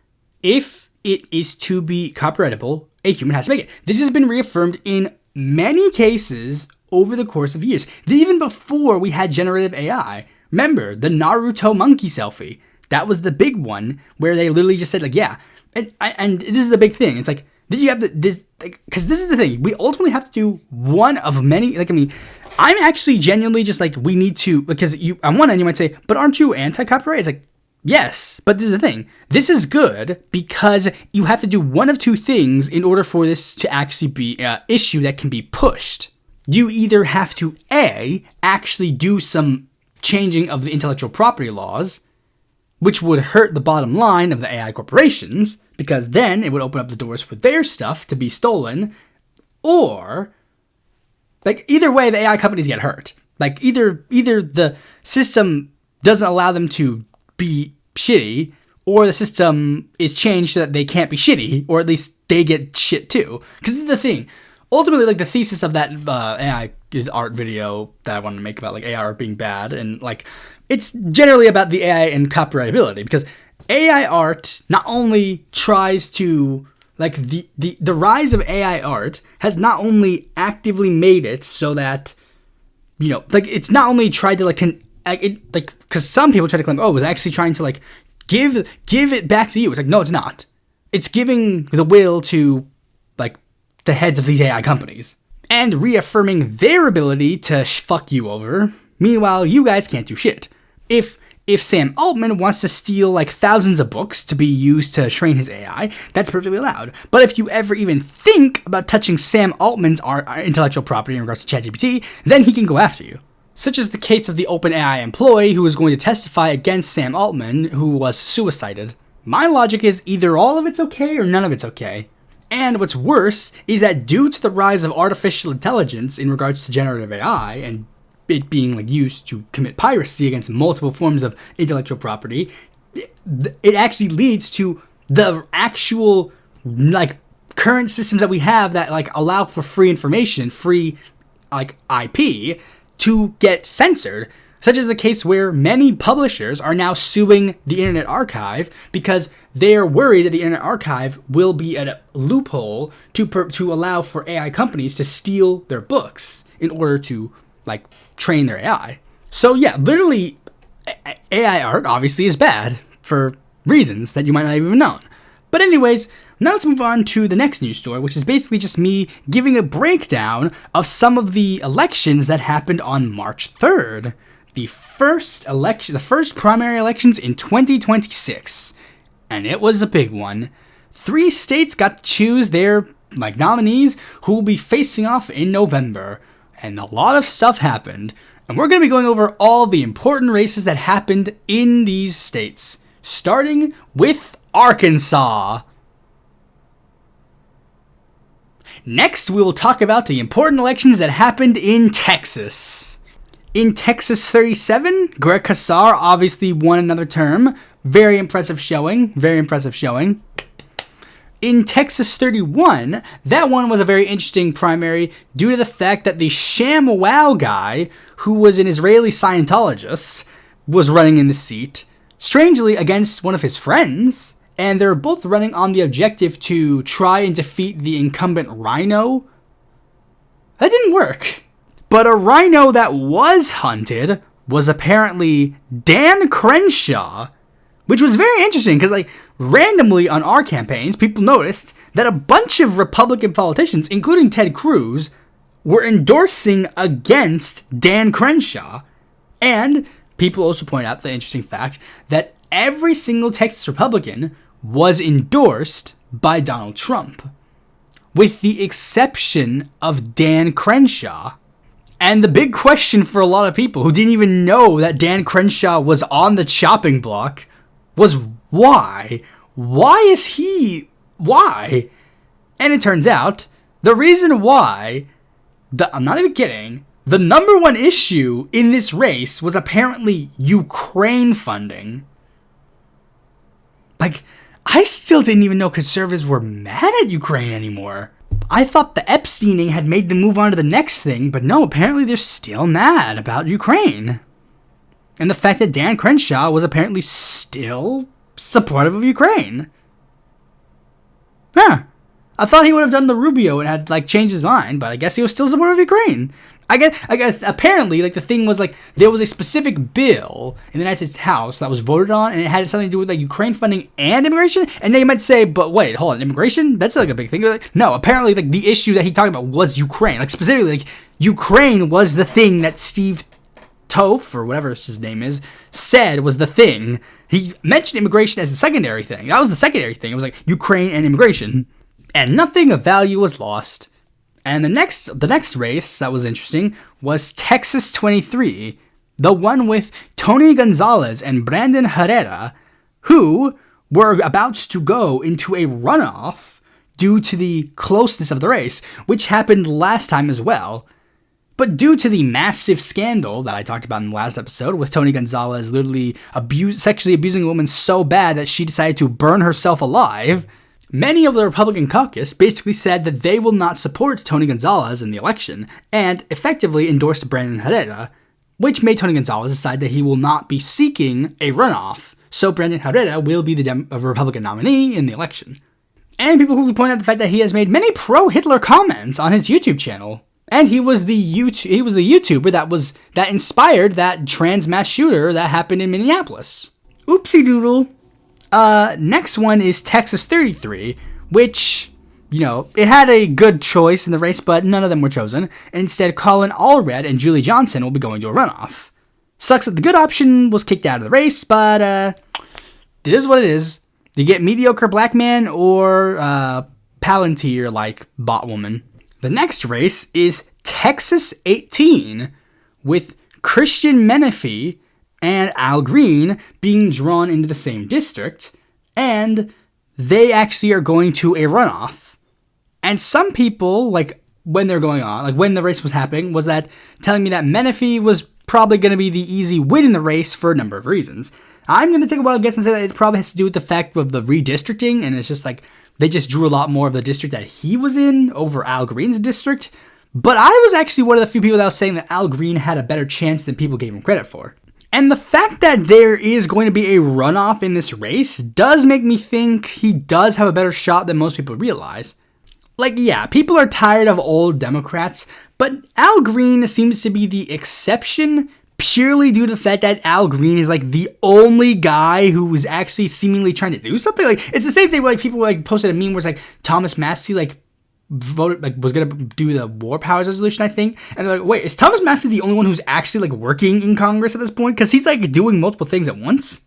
[SPEAKER 1] If it is to be copyrightable, a human has to make it. This has been reaffirmed in many cases over the course of years. Even before we had generative AI. Remember, the Naruto monkey selfie. That was the big one where they literally just said, like, yeah. And this is the big thing. It's like, did you have this, because this is the thing. We ultimately have to do one of many, like, I mean, I'm actually genuinely just like, we need to, because on one end you might say, but aren't you anti-copyright? It's like, yes, but this is the thing. This is good because you have to do one of two things in order for this to actually be an issue that can be pushed. You either have to, A, actually do some changing of the intellectual property laws, which would hurt the bottom line of the AI corporations, because then it would open up the doors for their stuff to be stolen, or, like, either way, the AI companies get hurt. Like, either the system doesn't allow them to be shitty, or the system is changed so that they can't be shitty, or at least they get shit too. Because this is the thing. Ultimately, like, the thesis of that AI art video that I wanted to make about, like, AI art being bad, and, like, it's generally about the AI and copyrightability, because AI art not only tries to, like, the rise of AI art has not only actively made it so that, you know, like, it's not only tried to, like, because some people try to claim, oh, it was actually trying to, like, give it back to you. It's like, no, it's not. It's giving the will to, like, the heads of these AI companies and reaffirming their ability to fuck you over. Meanwhile, you guys can't do shit. If Sam Altman wants to steal, like, thousands of books to be used to train his AI, that's perfectly allowed. But if you ever even think about touching Sam Altman's intellectual property in regards to ChatGPT, then he can go after you. Such as the case of the OpenAI employee who was going to testify against Sam Altman, who was suicided. My logic is either all of it's okay or none of it's okay. And what's worse is that due to the rise of artificial intelligence in regards to generative AI and it being like used to commit piracy against multiple forms of intellectual property, it actually leads to the actual like current systems that we have that like allow for free information, free like IP to get censored, such as the case where many publishers are now suing the Internet Archive because they are worried that the Internet Archive will be a loophole to allow for AI companies to steal their books in order to like train their AI. So yeah, literally AI art obviously is bad for reasons that you might not even known. But anyways, now let's move on to the next news story, which is basically just me giving a breakdown of some of the elections that happened on March 3rd. The first primary elections in 2026. And it was a big one. 3 states got to choose their nominees who will be facing off in November. And a lot of stuff happened. And we're going to be going over all the important races that happened in these states. Starting with Arkansas. Next, we will talk about the important elections that happened in Texas. In Texas 37, Greg Casar obviously won another term. Very impressive showing. In Texas 31, that one was a very interesting primary due to the fact that the ShamWow guy, who was an Israeli Scientologist, was running in the seat, strangely against one of his friends, and they're both running on the objective to try and defeat the incumbent Rhino. That didn't work. But a rhino that was hunted was apparently Dan Crenshaw, which was very interesting because, randomly on our campaigns, people noticed that a bunch of Republican politicians, including Ted Cruz, were endorsing against Dan Crenshaw. And people also point out the interesting fact that every single Texas Republican was endorsed by Donald Trump, with the exception of Dan Crenshaw. And the big question for a lot of people who didn't even know that Dan Crenshaw was on the chopping block was why? Why? And it turns out the reason why, I'm not even kidding, the number one issue in this race was apparently Ukraine funding. I still didn't even know conservatives were mad at Ukraine anymore. I thought the Epsteining had made them move on to the next thing, but no, apparently they're still mad about Ukraine. And the fact that Dan Crenshaw was apparently still supportive of Ukraine. I thought he would have done the Rubio and had, changed his mind, but I guess he was still supportive of Ukraine. I guess apparently, the thing was, there was a specific bill in the United States House that was voted on, and it had something to do with, Ukraine funding and immigration, and now you might say, but wait, hold on, immigration? That's, a big thing. No, apparently, the issue that he talked about was Ukraine. Specifically, Ukraine was the thing that Steve Toph, or whatever his name is, said was the thing. He mentioned immigration as the secondary thing. That was the secondary thing. It was, Ukraine and immigration. And nothing of value was lost. And the next race that was interesting was Texas 23, the one with Tony Gonzalez and Brandon Herrera, who were about to go into a runoff due to the closeness of the race, which happened last time as well. But due to the massive scandal that I talked about in the last episode, with Tony Gonzalez literally sexually abusing a woman so bad that she decided to burn herself alive, many of the Republican caucus basically said that they will not support Tony Gonzalez in the election, and effectively endorsed Brandon Herrera, which made Tony Gonzalez decide that he will not be seeking a runoff, so Brandon Herrera will be the Republican nominee in the election. And people quickly point out the fact that he has made many pro-Hitler comments on his YouTube channel, and he was the YouTuber that inspired that trans mass shooter that happened in Minneapolis. Oopsie doodle. Next one is Texas 33, which, it had a good choice in the race, but none of them were chosen. And instead, Colin Allred and Julie Johnson will be going to a runoff. Sucks that the good option was kicked out of the race, but, it is what it is. You get mediocre black man or, Palantir-like bot woman. The next race is Texas 18, with Christian Menefee and Al Green being drawn into the same district, and they actually are going to a runoff. And some people, when they're going on, like when the race was happening, was that telling me that Menifee was probably going to be the easy win in the race for a number of reasons. I'm going to take a wild guess and say that it probably has to do with the fact of the redistricting, and it's just like they just drew a lot more of the district that he was in over Al Green's district. But I was actually one of the few people that was saying that Al Green had a better chance than people gave him credit for. And the fact that there is going to be a runoff in this race does make me think he does have a better shot than most people realize. Like, yeah, people are tired of old Democrats, but Al Green seems to be the exception purely due to the fact that Al Green is like the only guy who was actually seemingly trying to do something. Like, it's the same thing where like people like posted a meme where it's like Thomas Massey like voted, like was gonna do the war powers resolution, I think, and they're like, wait, is Thomas Massey the only one who's actually like working in Congress at this point? Because he's like doing multiple things at once,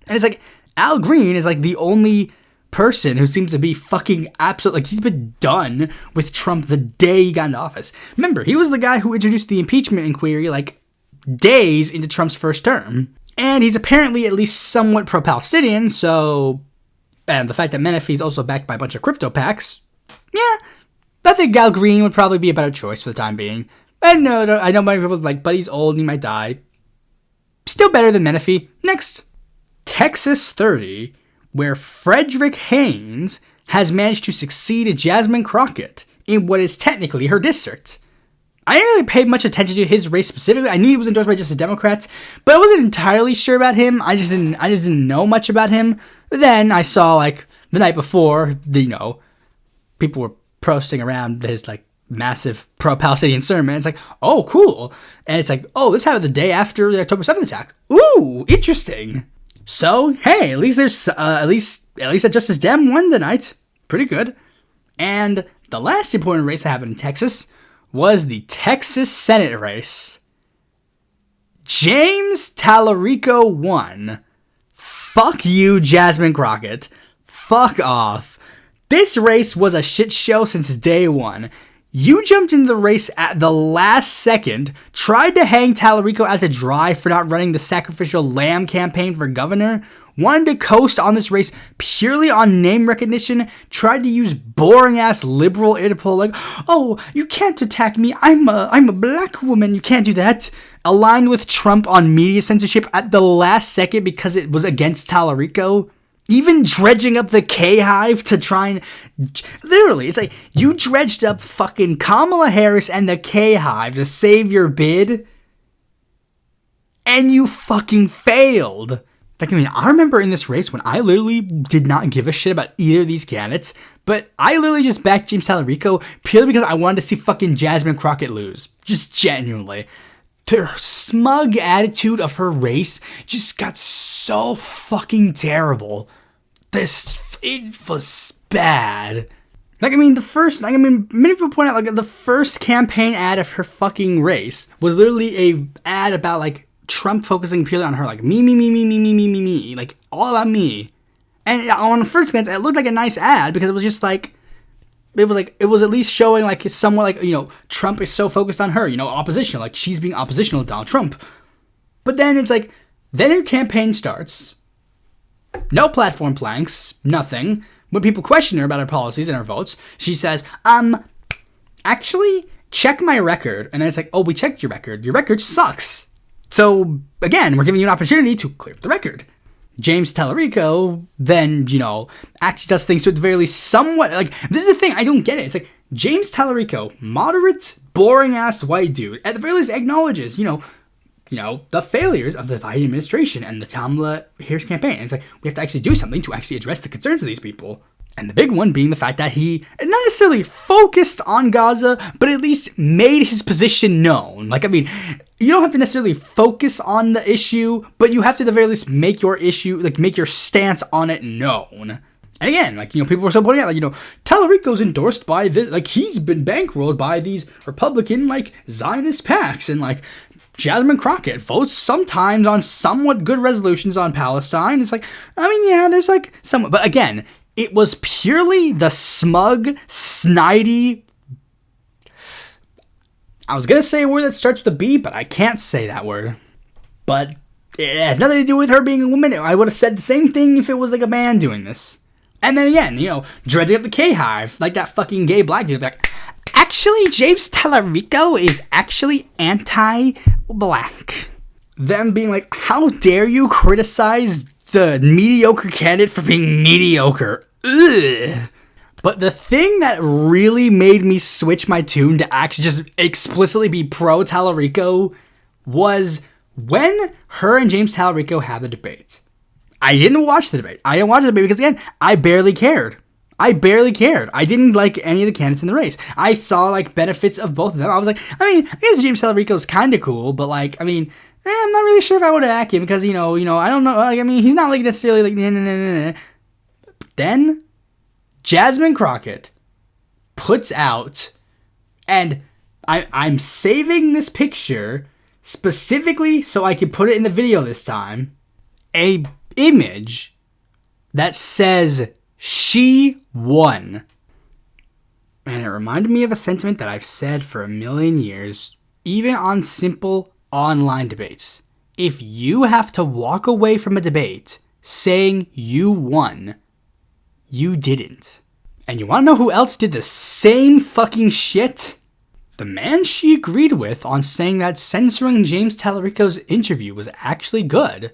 [SPEAKER 1] and it's like Al Green is like the only person who seems to be fucking absolute, like he's been done with Trump the day he got into office. Remember, he was the guy who introduced the impeachment inquiry like days into Trump's first term, and he's apparently at least somewhat pro-Palestinian. So, and the fact that Menifee is also backed by a bunch of crypto PACs, yeah, I think Al Green would probably be a better choice for the time being. And no, I know many people like, but he's old and he might die. Still better than Menifee. Next, Texas 30, where Frederick Haynes has managed to succeed Jasmine Crockett in what is technically her district. I didn't really pay much attention to his race specifically. I knew he was endorsed by just the Democrats, but I wasn't entirely sure about him. I just didn't know much about him. But then I saw like the night before, people were posting around his like massive pro-Palestinian sermon. It's like, oh, cool. And it's like, oh, this happened the day after the October 7th attack. Ooh, interesting. So, hey, at least there's at least that Justice Dem won tonight. Pretty good. And the last important race that happened in Texas was the Texas Senate race. James Tallarico won. Fuck you, Jasmine Crockett. Fuck off. This race was a shit show since day one. You jumped into the race at the last second, tried to hang Tallarico out to dry for not running the sacrificial lamb campaign for governor, wanted to coast on this race purely on name recognition, tried to use boring-ass liberal interpol like, oh, you can't attack me, I'm a black woman, you can't do that, aligned with Trump on media censorship at the last second because it was against Tallarico. Even dredging up the K-Hive to try and... Literally, it's like, you dredged up fucking Kamala Harris and the K-Hive to save your bid, and you fucking failed. Like, I mean, I remember in this race when I literally did not give a shit about either of these candidates, but I literally just backed James Tallarico purely because I wanted to see fucking Jasmine Crockett lose. Just genuinely. The smug attitude of her race just got so fucking terrible. It was bad. Like, I mean, many people point out, like, the first campaign ad of her fucking race was literally a ad about, like, Trump focusing purely on her, like, me, like, all about me. And on first glance, it looked like a nice ad because it was just, like, it was at least showing, like, it's somewhat, like, Trump is so focused on her, oppositional, like, she's being oppositional to Donald Trump. But then it's like, then her campaign starts, no platform planks, nothing. When people question her about her policies and her votes, she says, actually, check my record. And then it's like, oh, we checked your record. Your record sucks. So, again, we're giving you an opportunity to clear up the record. James Tallarico then, actually does things to at the very least somewhat, like, this is the thing, I don't get it. It's like, James Tallarico, moderate, boring-ass white dude, at the very least acknowledges, the failures of the Biden administration and the Kamala Harris campaign. And it's like, we have to actually do something to actually address the concerns of these people. And the big one being the fact that he not necessarily focused on Gaza, but at least made his position known. Like, I mean, you don't have to necessarily focus on the issue, but you have to at the very least make your issue, like, make your stance on it known. And again, like, people were still pointing out, like, Tallarico's endorsed by this, like, he's been bankrolled by these Republican, like, Zionist PACs, and, like, Jasmine Crockett votes sometimes on somewhat good resolutions on Palestine. It's like, I mean, yeah, there's, like, somewhat, but again, it was purely the smug, snidey, I was going to say a word that starts with a B, but I can't say that word. But it has nothing to do with her being a woman. I would have said the same thing if it was like a man doing this. And then again, dredging up the K-Hive, like that fucking gay black dude, like, actually, James Tallarico is actually anti-black. Them being like, how dare you criticize the mediocre candidate for being mediocre? Ugh. But the thing that really made me switch my tune to actually just explicitly be pro Tallarico was when her and James Tallarico had the debate. I didn't watch the debate. Because, again, I barely cared. I didn't like any of the candidates in the race. I saw, like, benefits of both of them. I was like, I guess James Tallarico's kind of cool, but, like, I'm not really sure if I would back him because, I don't know. Like, he's not, like, necessarily, like, nah. But then Jasmine Crockett puts out, and I'm saving this picture specifically so I can put it in the video this time, a image that says she won. And it reminded me of a sentiment that I've said for a million years, even on simple online debates. If you have to walk away from a debate saying you won, you didn't. And you want to know who else did the same fucking shit? The man she agreed with on saying that censoring James Tallarico's interview was actually good.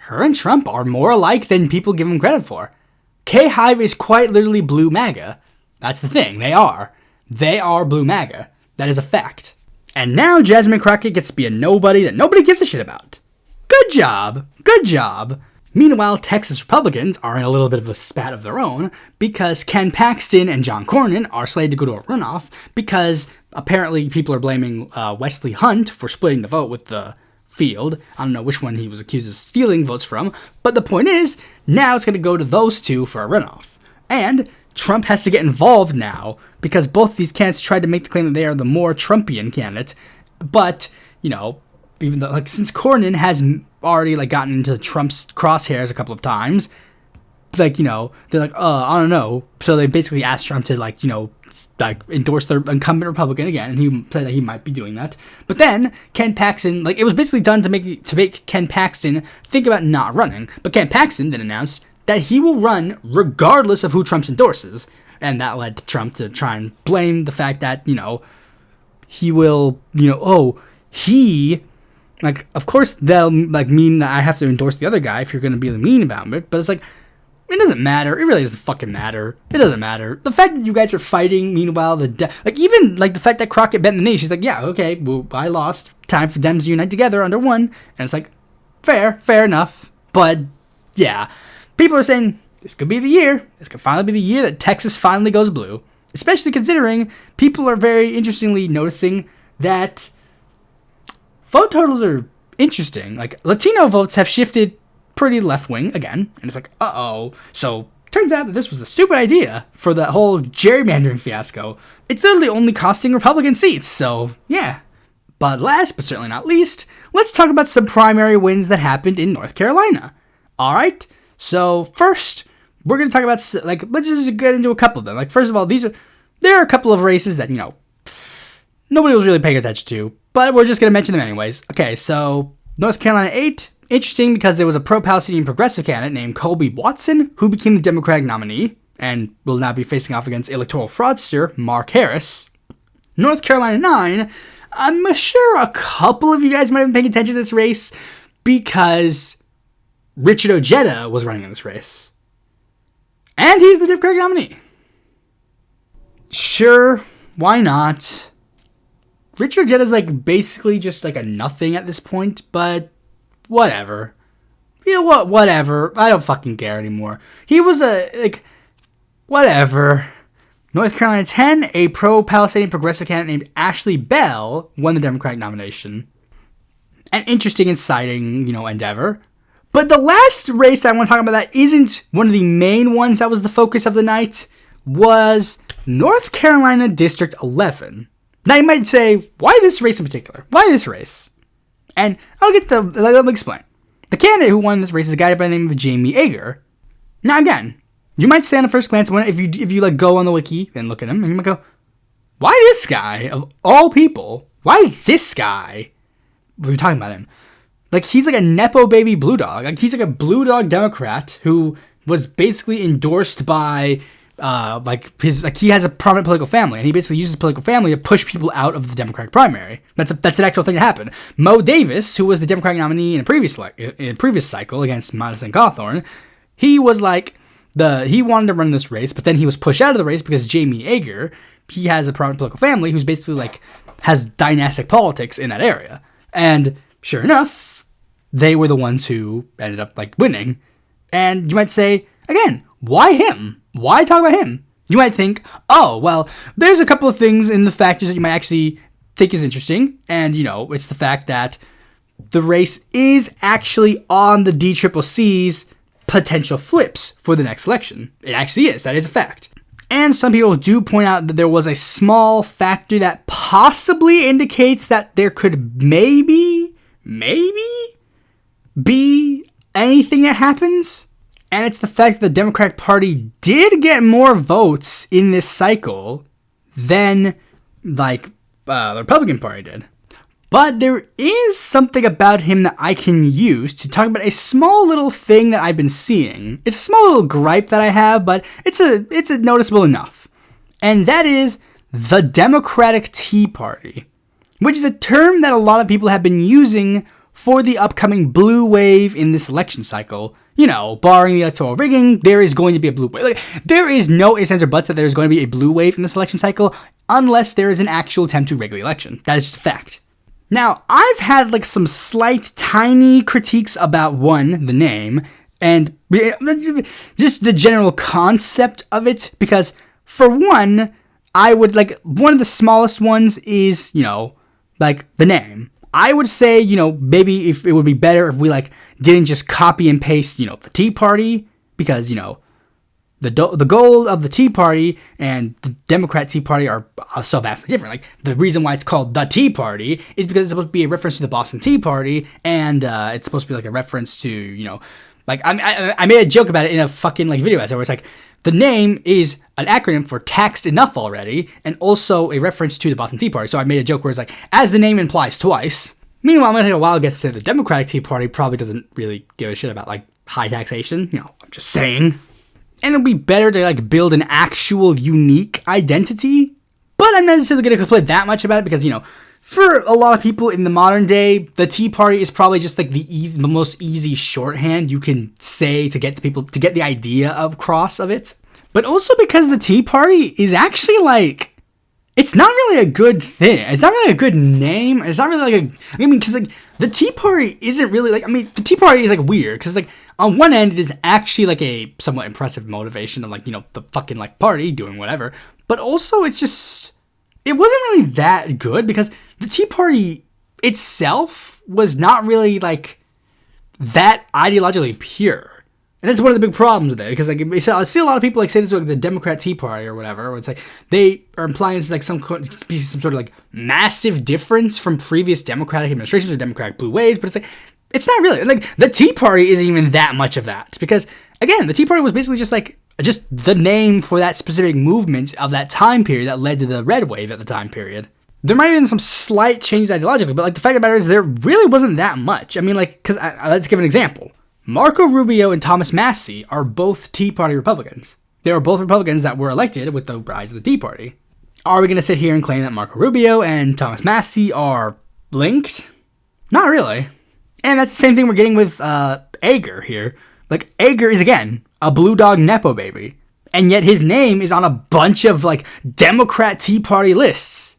[SPEAKER 1] Her and Trump are more alike than people give him credit for. K-Hive is quite literally blue MAGA. That's the thing. They are. They are blue MAGA. That is a fact. And now Jasmine Crockett gets to be a nobody that nobody gives a shit about. Good job. Meanwhile, Texas Republicans are in a little bit of a spat of their own because Ken Paxton and John Cornyn are slated to go to a runoff because apparently people are blaming Wesley Hunt for splitting the vote with the field. I don't know which one he was accused of stealing votes from, but the point is, now it's going to go to those two for a runoff. And Trump has to get involved now because both these candidates tried to make the claim that they are the more Trumpian candidate, but, even though, since Cornyn has already, gotten into Trump's crosshairs a couple of times, they're like, I don't know. So they basically asked Trump to, endorse the incumbent Republican again, and he said that he might be doing that. But then Ken Paxton, it was basically done to make Ken Paxton think about not running. But Ken Paxton then announced that he will run regardless of who Trump endorses, and that led to Trump to try and blame the fact that he will, of course they'll mean that I have to endorse the other guy if you're going to be mean about it, but it's it doesn't matter. It really doesn't fucking matter. It doesn't matter. The fact that you guys are fighting, meanwhile, even the fact that Crockett bent the knee, she's like, yeah, okay, well, I lost. Time for Dems to unite together under one. And it's fair enough. But, yeah, people are saying this could be the year. This could finally be the year that Texas finally goes blue. Especially considering people are very interestingly noticing that vote totals are interesting. Latino votes have shifted pretty left-wing again, and it's uh-oh. So, turns out that this was a stupid idea for that whole gerrymandering fiasco. It's literally only costing Republican seats, so, yeah. But last, but certainly not least, let's talk about some primary wins that happened in North Carolina. Alright, so first, we're going to talk about, let's just get into a couple of them. First of all, there are a couple of races that, nobody was really paying attention to, but we're just going to mention them anyways. Okay, so, North Carolina 8, interesting because there was a pro-Palestinian progressive candidate named Colby Watson who became the Democratic nominee and will now be facing off against electoral fraudster Mark Harris. North Carolina 9, I'm sure a couple of you guys might have been paying attention to this race because Richard Ojeda was running in this race. And he's the Democratic nominee. Sure, why not? Richard Ojeda's basically just a nothing at this point, but whatever. You know what? Whatever. I don't fucking care anymore. He was whatever. North Carolina 10, a pro-Palestinian progressive candidate named Ashley Bell won the Democratic nomination. An interesting, inciting, endeavor. But the last race that I want to talk about that isn't one of the main ones that was the focus of the night was North Carolina District 11. Now you might say, why this race in particular? Why this race? And let me explain. The candidate who won this race is a guy by the name of Jamie Ager. Now again, you might say on a first glance, if you go on the wiki and look at him, and you might go, why this guy of all people? Why this guy? We're talking about him. He's a Nepo baby blue dog. He's a blue dog Democrat who was basically endorsed by he has a prominent political family, and he basically uses political family to push people out of the Democratic primary. That's an actual thing that happened. Mo Davis, who was the Democratic nominee in a previous cycle against Madison Cawthorn, he was he wanted to run this race, but then he was pushed out of the race because Jamie Ager, he has a prominent political family who's basically has dynastic politics in that area, and sure enough, they were the ones who ended up winning. And you might say again, why him? Why talk about him? You might think, oh, well, there's a couple of things in the factors that you might actually think is interesting. And, it's the fact that the race is actually on the DCCC's potential flips for the next election. It actually is. That is a fact. And some people do point out that there was a small factor that possibly indicates that there could maybe be anything that happens. And it's the fact that the Democratic Party did get more votes in this cycle than, the Republican Party did. But there is something about him that I can use to talk about a small little thing that I've been seeing. It's a small little gripe that I have, but it's noticeable enough. And that is the Democratic Tea Party, which is a term that a lot of people have been using for the upcoming blue wave in this election cycle. Barring the electoral rigging, there is going to be a blue wave. There is no ifs, ands, or buts that there is going to be a blue wave in this election cycle unless there is an actual attempt to rig the election. That is just a fact. Now, I've had some slight, tiny critiques about the name, and just the general concept of it, because for one, I would one of the smallest ones is, the name. I would say, maybe if it would be better if we didn't just copy and paste, the Tea Party, because, the goal of the Tea Party and the Democrat Tea Party are so vastly different. The reason why it's called the Tea Party is because it's supposed to be a reference to the Boston Tea Party, and it's supposed to be a reference to, I made a joke about it in a fucking video essay where it's the name is an acronym for Taxed Enough Already, and also a reference to the Boston Tea Party. So I made a joke where it's as the name implies twice. Meanwhile, I'm going to take a while to get to say the Democratic Tea Party probably doesn't really give a shit about high taxation. I'm just saying. And it'd be better to build an actual unique identity. But I'm not necessarily going to complain that much about it because, for a lot of people in the modern day, the Tea Party is probably just the most easy shorthand you can say to get the people to get the idea across of it. But also because the Tea Party is actually it's not really a good thing. It's not really a good name. It's not really because the Tea Party isn't really the Tea Party is weird because on one end it is actually a somewhat impressive motivation of the fucking party doing whatever, but also it's just it wasn't really that good because the Tea Party itself was not really that ideologically pure. And that's one of the big problems with it, because I see a lot of people say this the Democrat Tea Party or whatever, where it's they are implying it's some sort of massive difference from previous Democratic administrations or Democratic blue waves, but it's not really. The Tea Party isn't even that much of that, because again, the Tea Party was basically just the name for that specific movement of that time period that led to the red wave at the time period. There might have been some slight changes ideologically, but the fact of the matter is there really wasn't that much. Because let's give an example. Marco Rubio and Thomas Massie are both Tea Party Republicans. They were both Republicans that were elected with the rise of the Tea Party. Are we going to sit here and claim that Marco Rubio and Thomas Massie are linked? Not really. And that's the same thing we're getting with Ager here. Ager is, again, a Blue Dog Nepo baby. And yet his name is on a bunch of, Democrat Tea Party lists.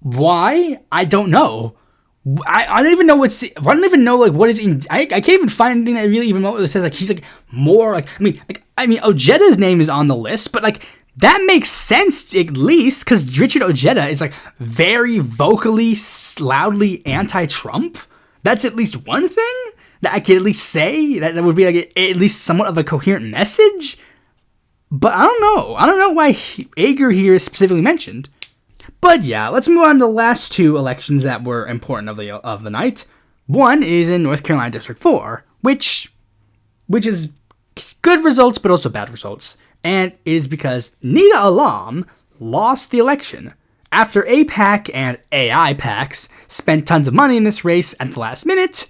[SPEAKER 1] Why? I don't know. I don't even know what is in. I can't even find anything that really even says he's more Ojeda's name is on the list, but that makes sense at least because Richard Ojeda is very vocally, loudly anti-Trump. That's at least one thing that I can at least say that would be at least somewhat of a coherent message. But I don't know why Ager here is specifically mentioned. But yeah, let's move on to the last two elections that were important of the night. One is in North Carolina District 4, which is good results but also bad results. And it is because Nita Alam lost the election. After AIPAC and AI PACs spent tons of money in this race at the last minute,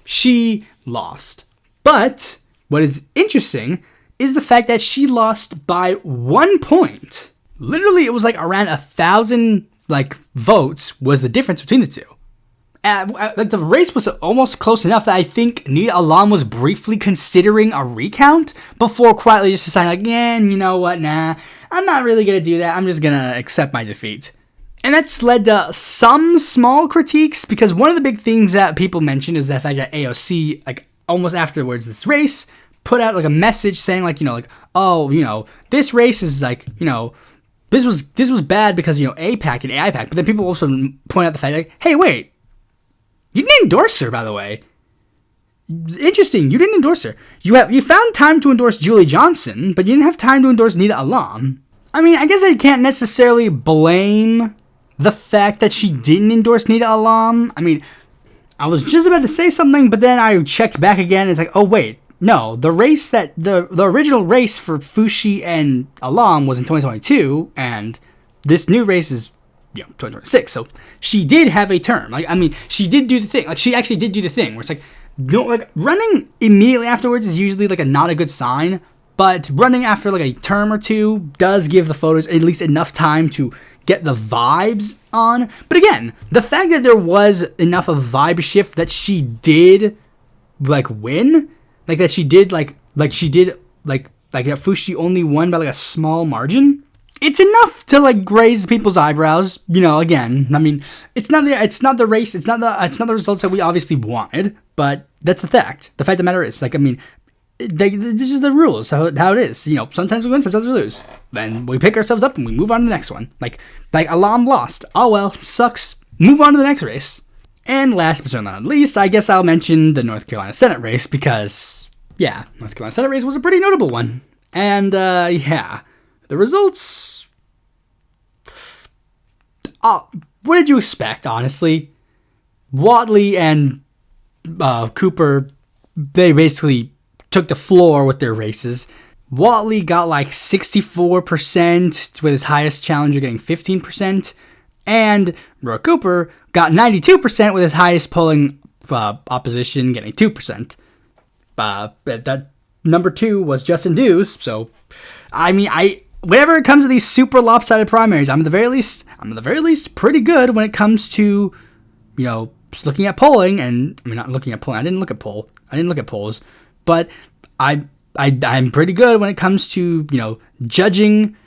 [SPEAKER 1] she lost. But what is interesting is the fact that she lost by 1 point. Literally, it was like around 1,000 like votes was the difference between the two. Like the race was almost close enough that I think Nida Alam was briefly considering a recount before quietly just deciding like, yeah, you know what, nah, I'm not really gonna do that. I'm just gonna accept my defeat. And that's led to some small critiques, because one of the big things that people mention is the fact that AOC, like almost afterwards this race, put out like a message saying like, like, oh, this race is like, this was bad because, APAC and AIPAC. But then people also point out the fact like, hey, wait, you didn't endorse her, by the way. Interesting, you didn't endorse her. You found time to endorse Julie Johnson, but you didn't have time to endorse Nida Alam. I mean, I guess I can't necessarily blame the fact that she didn't endorse Nida Alam. I mean, I was just about to say something, but then I checked back again. It's like, oh wait, no, the original race for Fushi and Alam was in 2022, and this new race is 2026. So she did have a term. Like, I mean, she did do the thing. Like, she actually did do the thing where it's like, like running immediately afterwards is usually like not a good sign, but running after like a term or two does give the photos at least enough time to get the vibes on. But again, the fact that there was enough of vibe shift that she did like win, like that she did like that Fushi only won by like a small margin, it's enough to like raise people's eyebrows. Again, I mean, it's not the race, it's not the results that we obviously wanted, but that's the fact. The fact of the matter is, like, I mean, this is the rules, how it is. Sometimes we win, sometimes we lose. Then we pick ourselves up and we move on to the next one. Like Alam lost. Oh well, sucks. Move on to the next race. And last but certainly not least, I guess I'll mention the North Carolina Senate race because, North Carolina Senate race was a pretty notable one. And, the results... what did you expect, honestly? Watley and Cooper, they basically took the floor with their races. Watley got like 64%, with his highest challenger getting 15%. And Roy Cooper got 92%, with his highest polling opposition getting 2%. That number 2 was Justin Dews. So, I mean, whenever it comes to these super lopsided primaries, I'm at the very least pretty good when it comes to, just looking at polling. And I mean, not looking at polling. I didn't look at polls, but I'm pretty good when it comes to, judging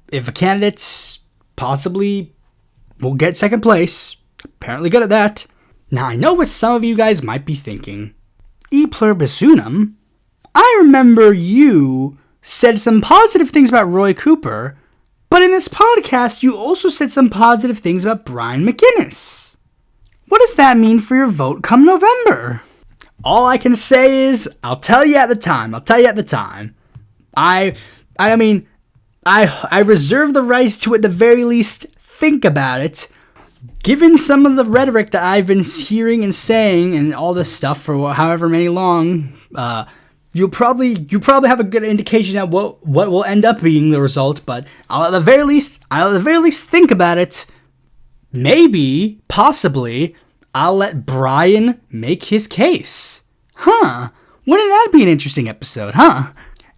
[SPEAKER 1] if a candidate possibly will get second place. Apparently good at that. Now, I know what some of you guys might be thinking. Pluribus Unum, I remember you said some positive things about Roy Cooper, but in this podcast, you also said some positive things about Brian McInnes. What does that mean for your vote come November? All I can say is, I'll tell you at the time. I mean, I reserve the right to at the very least think about it. Given some of the rhetoric that I've been hearing and saying and all this stuff for however many long, you probably have a good indication of what will end up being the result. But I'll at the very least think about it. Maybe, possibly, I'll let Brian make his case. Wouldn't that be an interesting episode,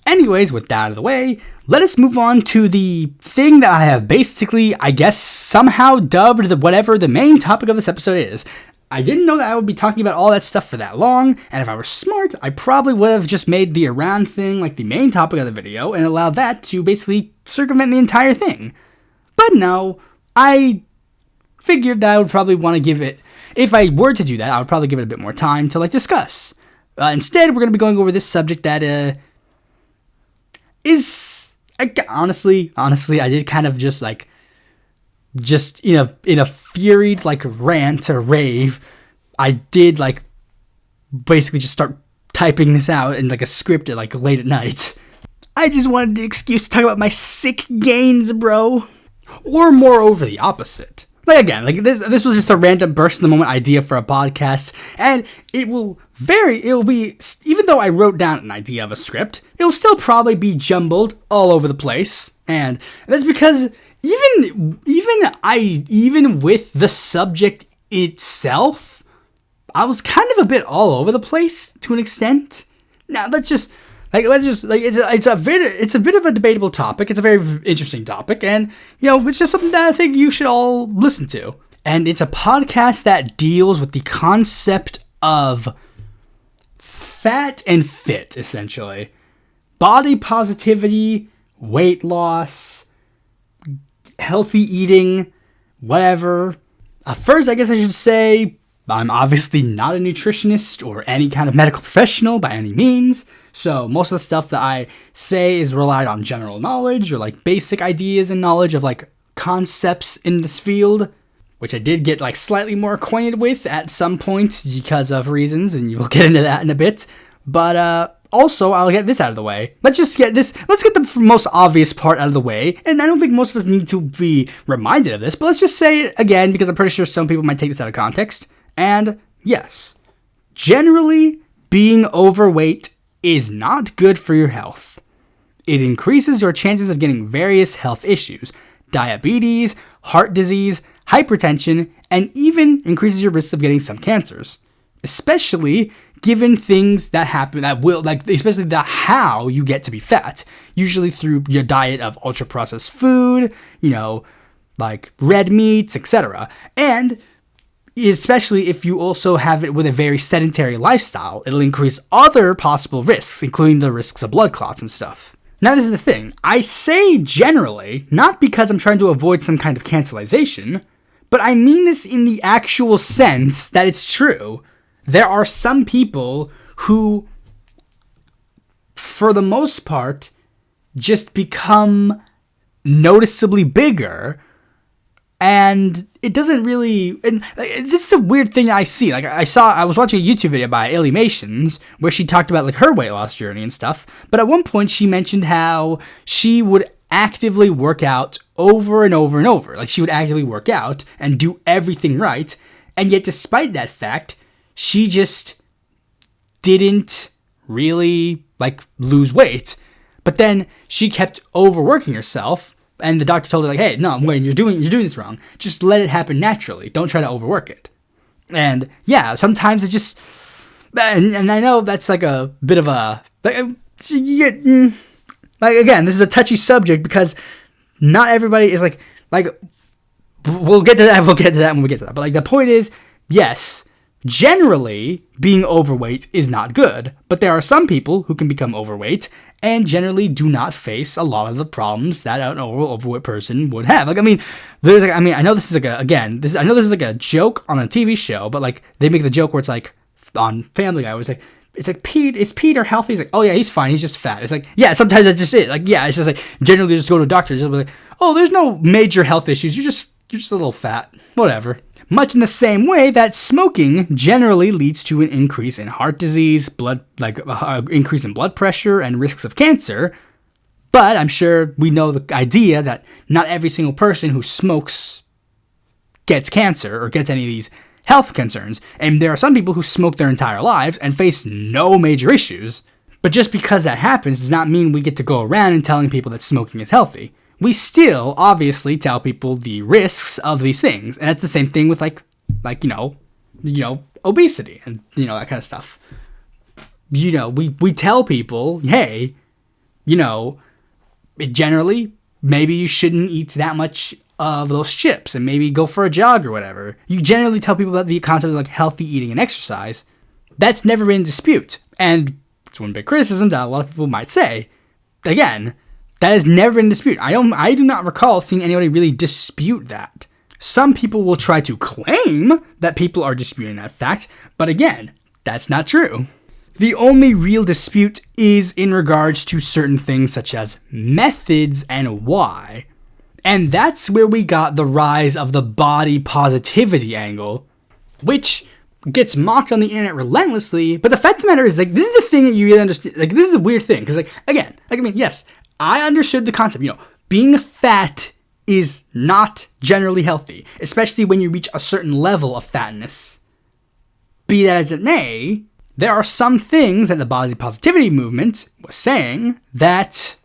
[SPEAKER 1] Anyways, with that out of the way, let us move on to the thing that I have basically, I guess, somehow dubbed whatever the main topic of this episode is. I didn't know that I would be talking about all that stuff for that long, and if I were smart, I probably would have just made the Iran thing like the main topic of the video and allowed that to basically circumvent the entire thing. But no, I figured that I would probably want to give it, if I were to do that, I would probably give it a bit more time to discuss. Instead, we're going to be going over this subject that is honestly, I did kind of just in a furied rant or rave. I did basically just start typing this out in a script at late at night. I just wanted an excuse to talk about my sick gains, bro. Or moreover, the opposite. This was just a random burst in the moment idea for a podcast, and it will be, even though I wrote down an idea of a script, it'll still probably be jumbled all over the place, and that's because even with the subject itself, I was kind of a bit all over the place to an extent. Now, let's just Like, let's just, like, it's a bit of a debatable topic. It's a very interesting topic, and, it's just something that I think you should all listen to. And it's a podcast that deals with the concept of fat and fit, essentially. Body positivity, weight loss, healthy eating, whatever. First, I guess I should say, I'm obviously not a nutritionist or any kind of medical professional by any means. So most of the stuff that I say is relied on general knowledge or like basic ideas and knowledge of like concepts in this field, which I did get like slightly more acquainted with at some point because of reasons, and you'll get into that in a bit. But also, I'll get this out of the way. Let's get the most obvious part out of the way, and I don't think most of us need to be reminded of this, but let's just say it again because I'm pretty sure some people might take this out of context. And yes, generally, being overweight is not good for your health. It increases your chances of getting various health issues, diabetes, heart disease, hypertension, and even increases your risk of getting some cancers. Especially given things that happen that will, like, especially the how you get to be fat. Usually through your diet of ultra-processed food, like red meats, etc. And especially if you also have it with a very sedentary lifestyle, it'll increase other possible risks, including the risks of blood clots and stuff. Now, this is the thing. I say generally, not because I'm trying to avoid some kind of cancelization, but I mean this in the actual sense that it's true. There are some people who, for the most part, just become noticeably bigger, and it doesn't really, and this is a weird thing I see. Like, I was watching a YouTube video by Illuminations where she talked about like her weight loss journey and stuff, but at one point she mentioned how she would actively work out over and over and over. Like, she would actively work out and do everything right, and yet despite that fact, she just didn't really like lose weight. But then she kept overworking herself, and the doctor told her like, "Hey, no, wait, you're doing this wrong. Just let it happen naturally. Don't try to overwork it." And yeah, sometimes it just, and I know that's like a bit of a you get like, again, this is a touchy subject because not everybody is like we'll get to that when we get to that. But like, the point is, yes, generally being overweight is not good, but there are some people who can become overweight and generally do not face a lot of the problems that an overweight person would have. Like, I mean, I know this is like a joke on a TV show, but like, they make the joke where it's like on Family Guy, where it's like, is Peter healthy? He's like, oh yeah, he's fine, he's just fat. It's like, yeah, sometimes that's just it. Like, yeah, it's just like, generally just go to a doctor, just be like, oh, there's no major health issues, you're just a little fat, whatever. Much in the same way that smoking generally leads to an increase in heart disease, increase in blood pressure, and risks of cancer. But I'm sure we know the idea that not every single person who smokes gets cancer or gets any of these health concerns. And there are some people who smoke their entire lives and face no major issues. But just because that happens does not mean we get to go around and telling people that smoking is healthy. We still obviously tell people the risks of these things, and that's the same thing with like obesity and that kind of stuff. We tell people, hey, generally maybe you shouldn't eat that much of those chips and maybe go for a jog or whatever. You generally tell people about the concept of like healthy eating and exercise. That's never been in dispute, and it's one big criticism that a lot of people might say. Again, that has never been in dispute. I do not recall seeing anybody really dispute that. Some people will try to claim that people are disputing that fact, but again, that's not true. The only real dispute is in regards to certain things such as methods and why. And that's where we got the rise of the body positivity angle, which gets mocked on the internet relentlessly. But the fact of the matter is, like, this is the thing that you really understand. Like, this is the weird thing, because yes, I understood the concept. Being fat is not generally healthy, especially when you reach a certain level of fatness. Be that as it may, there are some things that the body positivity movement was saying that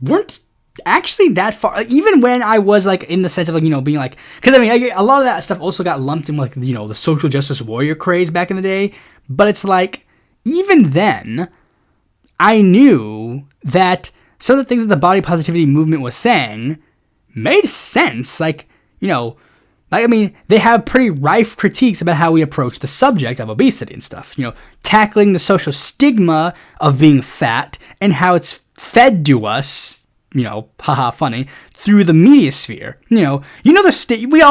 [SPEAKER 1] weren't actually that far. Like, even when I was like in the sense of like, being like, because a lot of that stuff also got lumped in like, the social justice warrior craze back in the day. But it's like, even then, I knew that some of the things that the body positivity movement was saying made sense. Like, they have pretty rife critiques about how we approach the subject of obesity and stuff. Tackling the social stigma of being fat and how it's fed to us, haha, funny, through the media sphere. We all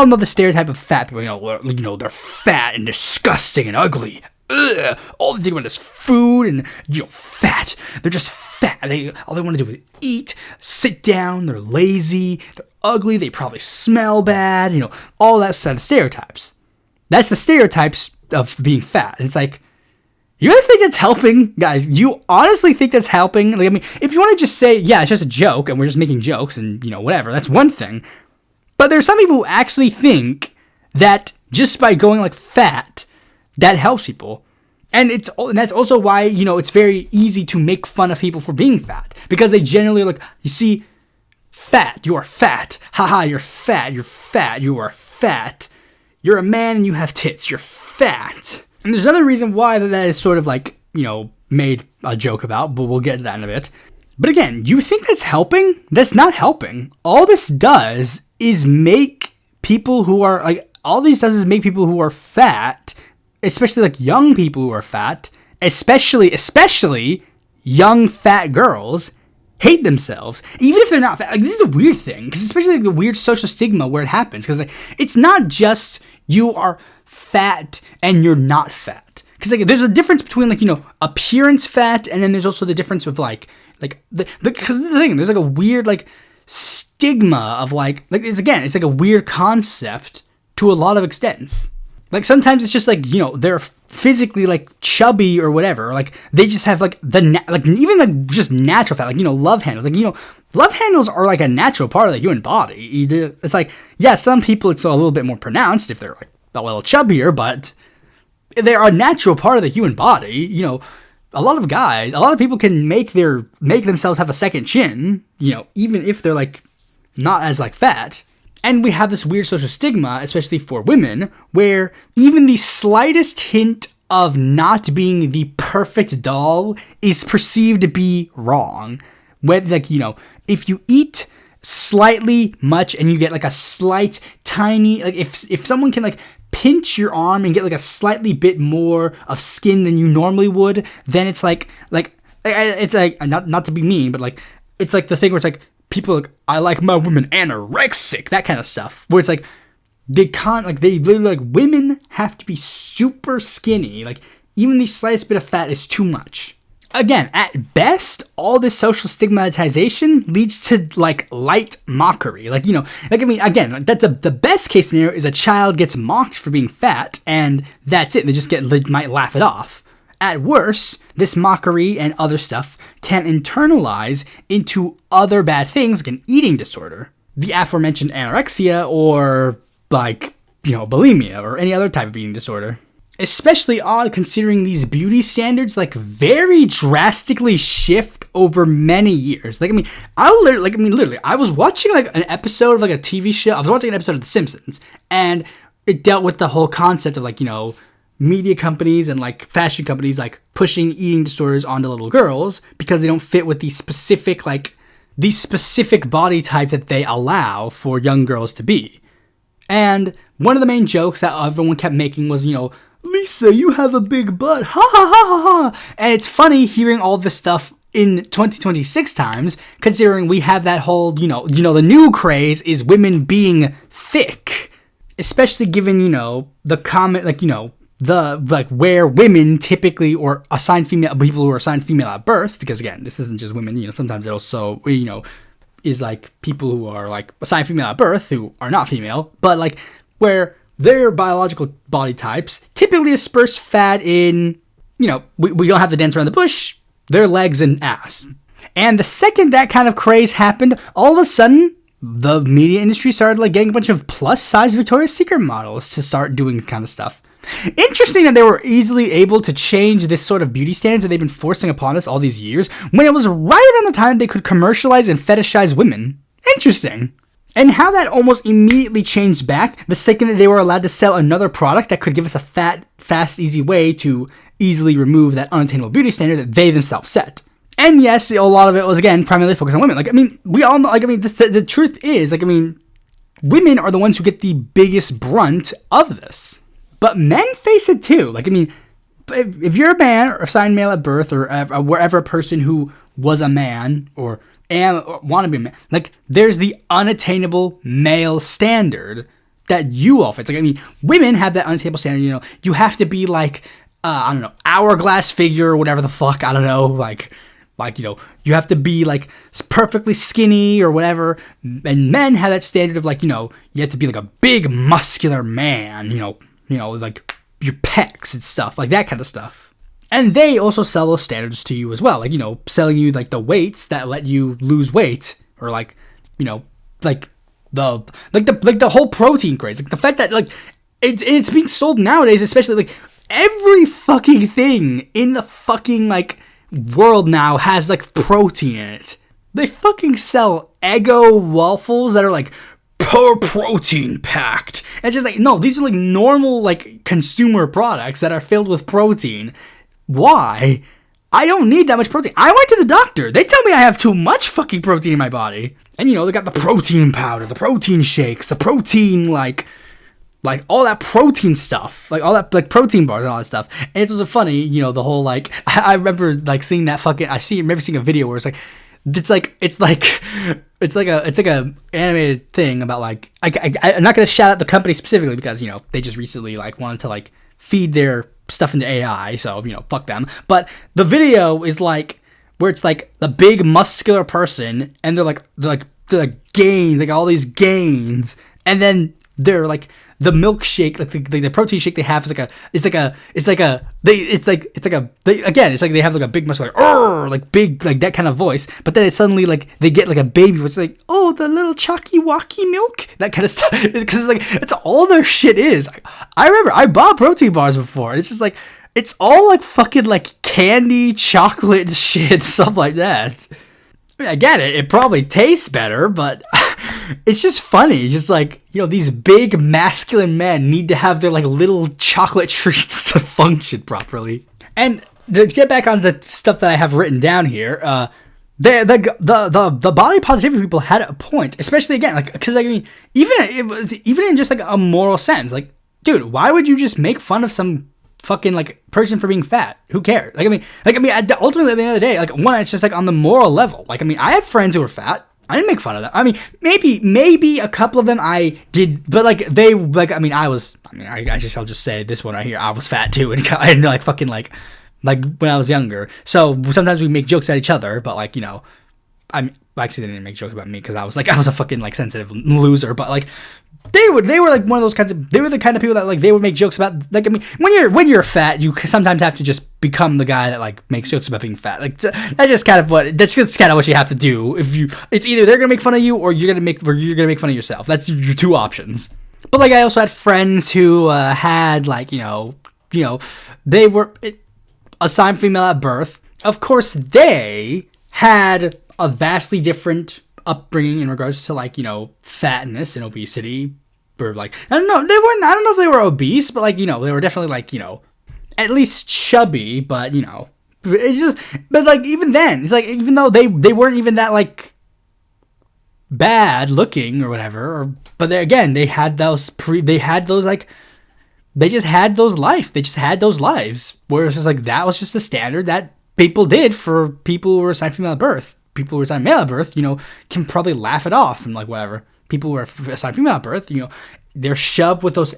[SPEAKER 1] know the stereotype of fat people. They're fat and disgusting and ugly. Ugh, all they think about is food and fat. They're just fat. All they want to do is eat, sit down. They're lazy. They're ugly. They probably smell bad. All that set of stereotypes. That's the stereotypes of being fat. And it's like, you really think that's helping, guys? You honestly think that's helping? If you want to just say, yeah, it's just a joke and we're just making jokes and whatever, that's one thing. But there are some people who actually think that just by going like fat, that helps people. And that's also why, it's very easy to make fun of people for being fat. Because they generally are like, you see, fat, you are fat. Haha, you're fat, you are fat. You're a man and you have tits, you're fat. And there's another reason why that is sort of like, made a joke about, but we'll get to that in a bit. But again, you think that's helping? That's not helping. All this does is make people who are fat, especially like young people who are fat, especially young fat girls, hate themselves, even if they're not fat. Like, this is a weird thing, because especially like the weird social stigma where it happens, because like, it's not just you are fat and you're not fat. Because like, there's a difference between like, appearance fat, and then there's also the difference with like because the thing, there's like a weird like stigma of like it's like a weird concept to a lot of extents. Like sometimes it's just like, they're physically like chubby or whatever. Like they just have like even like just natural fat, like, love handles. Like, love handles are like a natural part of the human body. It's like, yeah, some people it's a little bit more pronounced if they're like a little chubbier, but they're a natural part of the human body. A lot of people can make themselves have a second chin, even if they're like not as like fat. And we have this weird social stigma, especially for women, where even the slightest hint of not being the perfect doll is perceived to be wrong. When, like, if you eat slightly much and you get like a slight tiny, like if someone can like pinch your arm and get like a slightly bit more of skin than you normally would, then it's like it's like, not to be mean, but like it's like the thing where it's like, people like, I like my women anorexic, that kind of stuff. Where it's like, they literally like, women have to be super skinny. Like, even the slightest bit of fat is too much. Again, at best, all this social stigmatization leads to like light mockery. Like, again, that's the best case scenario is a child gets mocked for being fat, and that's it. They might laugh it off. At worst, this mockery and other stuff can internalize into other bad things like an eating disorder. The aforementioned anorexia or like, bulimia or any other type of eating disorder. Especially odd considering these beauty standards like very drastically shift over many years. Literally, I was watching like an episode of like a TV show. I was watching an episode of The Simpsons, and it dealt with the whole concept of like, media companies and like fashion companies like pushing eating disorders onto little girls because they don't fit with the specific body type that they allow for young girls to be. And one of the main jokes that everyone kept making was, Lisa, you have a big butt, ha ha ha ha ha. And it's funny hearing all this stuff in 2026 times, considering we have that whole, the new craze is women being thick, especially given, the comment, like, the like where women typically or assigned female people who are assigned female at birth, because again, this isn't just women, sometimes it also is like people who are like assigned female at birth who are not female, but like where their biological body types typically disperse fat in, we don't have to dance around the bush, their legs and ass. And the second that kind of craze happened, all of a sudden the media industry started like getting a bunch of plus size Victoria's Secret models to start doing kind of stuff. Interesting that they were easily able to change this sort of beauty standards that they've been forcing upon us all these years when it was right around the time they could commercialize and fetishize women. Interesting. And how that almost immediately changed back the second that they were allowed to sell another product that could give us a fat, fast, easy way to easily remove that unattainable beauty standard that they themselves set. And yes, a lot of it was, again, primarily focused on women. Like, I mean, we all know, like, I mean, the truth is, like, I mean, women are the ones who get the biggest brunt of this. But men face it too. Like, I mean, if you're a man or assigned male at birth, or wherever a person who was a man or want to be a man, like, there's the unattainable male standard that you all face. Like, I mean, women have that unattainable standard, you know, you have to be like, I don't know, hourglass figure or whatever the fuck, I don't know, like, you know, you have to be, like, perfectly skinny or whatever. And men have that standard of, like, you know, you have to be, like, a big, muscular man, you know, like, your pecs and stuff, like, that kind of stuff. And they also sell those standards to you as well. Like, you know, selling you, like, the weights that let you lose weight. Or, like, you know, like, the whole protein craze. Like, the fact that, like, it's being sold nowadays, especially, like, every fucking thing in the fucking, like, world now has, like, protein in it. They fucking sell Eggo waffles that are, like, protein packed. And it's just like, no, these are, like, normal, like, consumer products that are filled with protein. Why? I don't need that much protein. I went to the doctor. They tell me I have too much fucking protein in my body. And, you know, they got the protein powder, the protein shakes, the protein, like all that protein stuff, like all that, like, protein bars and all that stuff. And it was funny, you know, the whole, like, I remember, like, seeing that fucking, remember seeing a video where it's like a animated thing about, like, I'm not gonna shout out the company specifically because, you know, they just recently, like, wanted to, like, feed their stuff into AI, so, you know, fuck them. But the video is, like, where it's, like, the big muscular person, and they're gained, like, all these gains, and then they're, like, the milkshake, like, the protein shake they have is they have, like, a big muscular, like, big, like, that kind of voice, but then it's suddenly, like, they get, like, a baby voice, like, oh, the little chalky walkie milk, that kind of stuff, because it's, like, it's all their shit is. I remember, I bought protein bars before, and it's just, like, it's all, like, fucking, like, candy, chocolate shit, stuff like that. I mean, I get it, it probably tastes better, but it's just funny. It's just, like, you know, these big masculine men need to have their, like, little chocolate treats to function properly. And to get back on the stuff that I have written down here, the body positivity people had a point, especially, again, like, because, like, I mean, even in just, like, a moral sense, like, dude, why would you just make fun of some fucking, like, person for being fat? Who cares? Ultimately, at the end of the day, like, one, it's just, like, on the moral level. Like, I mean, I had friends who were fat. I didn't make fun of them. I mean, maybe a couple of them I did, but, like, they, like, I mean, I'll just say this one right here. I was fat too, and like, fucking, like when I was younger. So sometimes we make jokes at each other, but, like, you know, actually they didn't make jokes about me because I was a fucking, like, sensitive loser, but, like, they were like one of those kinds of, they were the kind of people that, like, they would make jokes about, like, I mean, when you're fat, you sometimes have to just become the guy that, like, makes jokes about being fat. Like, that's just kind of what you have to do. It's either they're gonna make fun of you or you're gonna make fun of yourself. That's your two options. But, like, I also had friends who had, like, you know, they were assigned female at birth. Of course, they had a vastly different upbringing in regards to, like, you know, fatness and obesity, or, like, I don't know if they were obese, but, like, you know, they were definitely, like, you know, at least chubby, but, you know, it's just, but, like, even then, it's like, even though they weren't even that, like, bad looking or whatever, but they had those like, they just had those lives where it's just, like, that was just the standard that people did for people who were assigned female at birth. People who were assigned male at birth, you know, can probably laugh it off and, like, whatever. People who are assigned female at birth, you know, they're shoved with those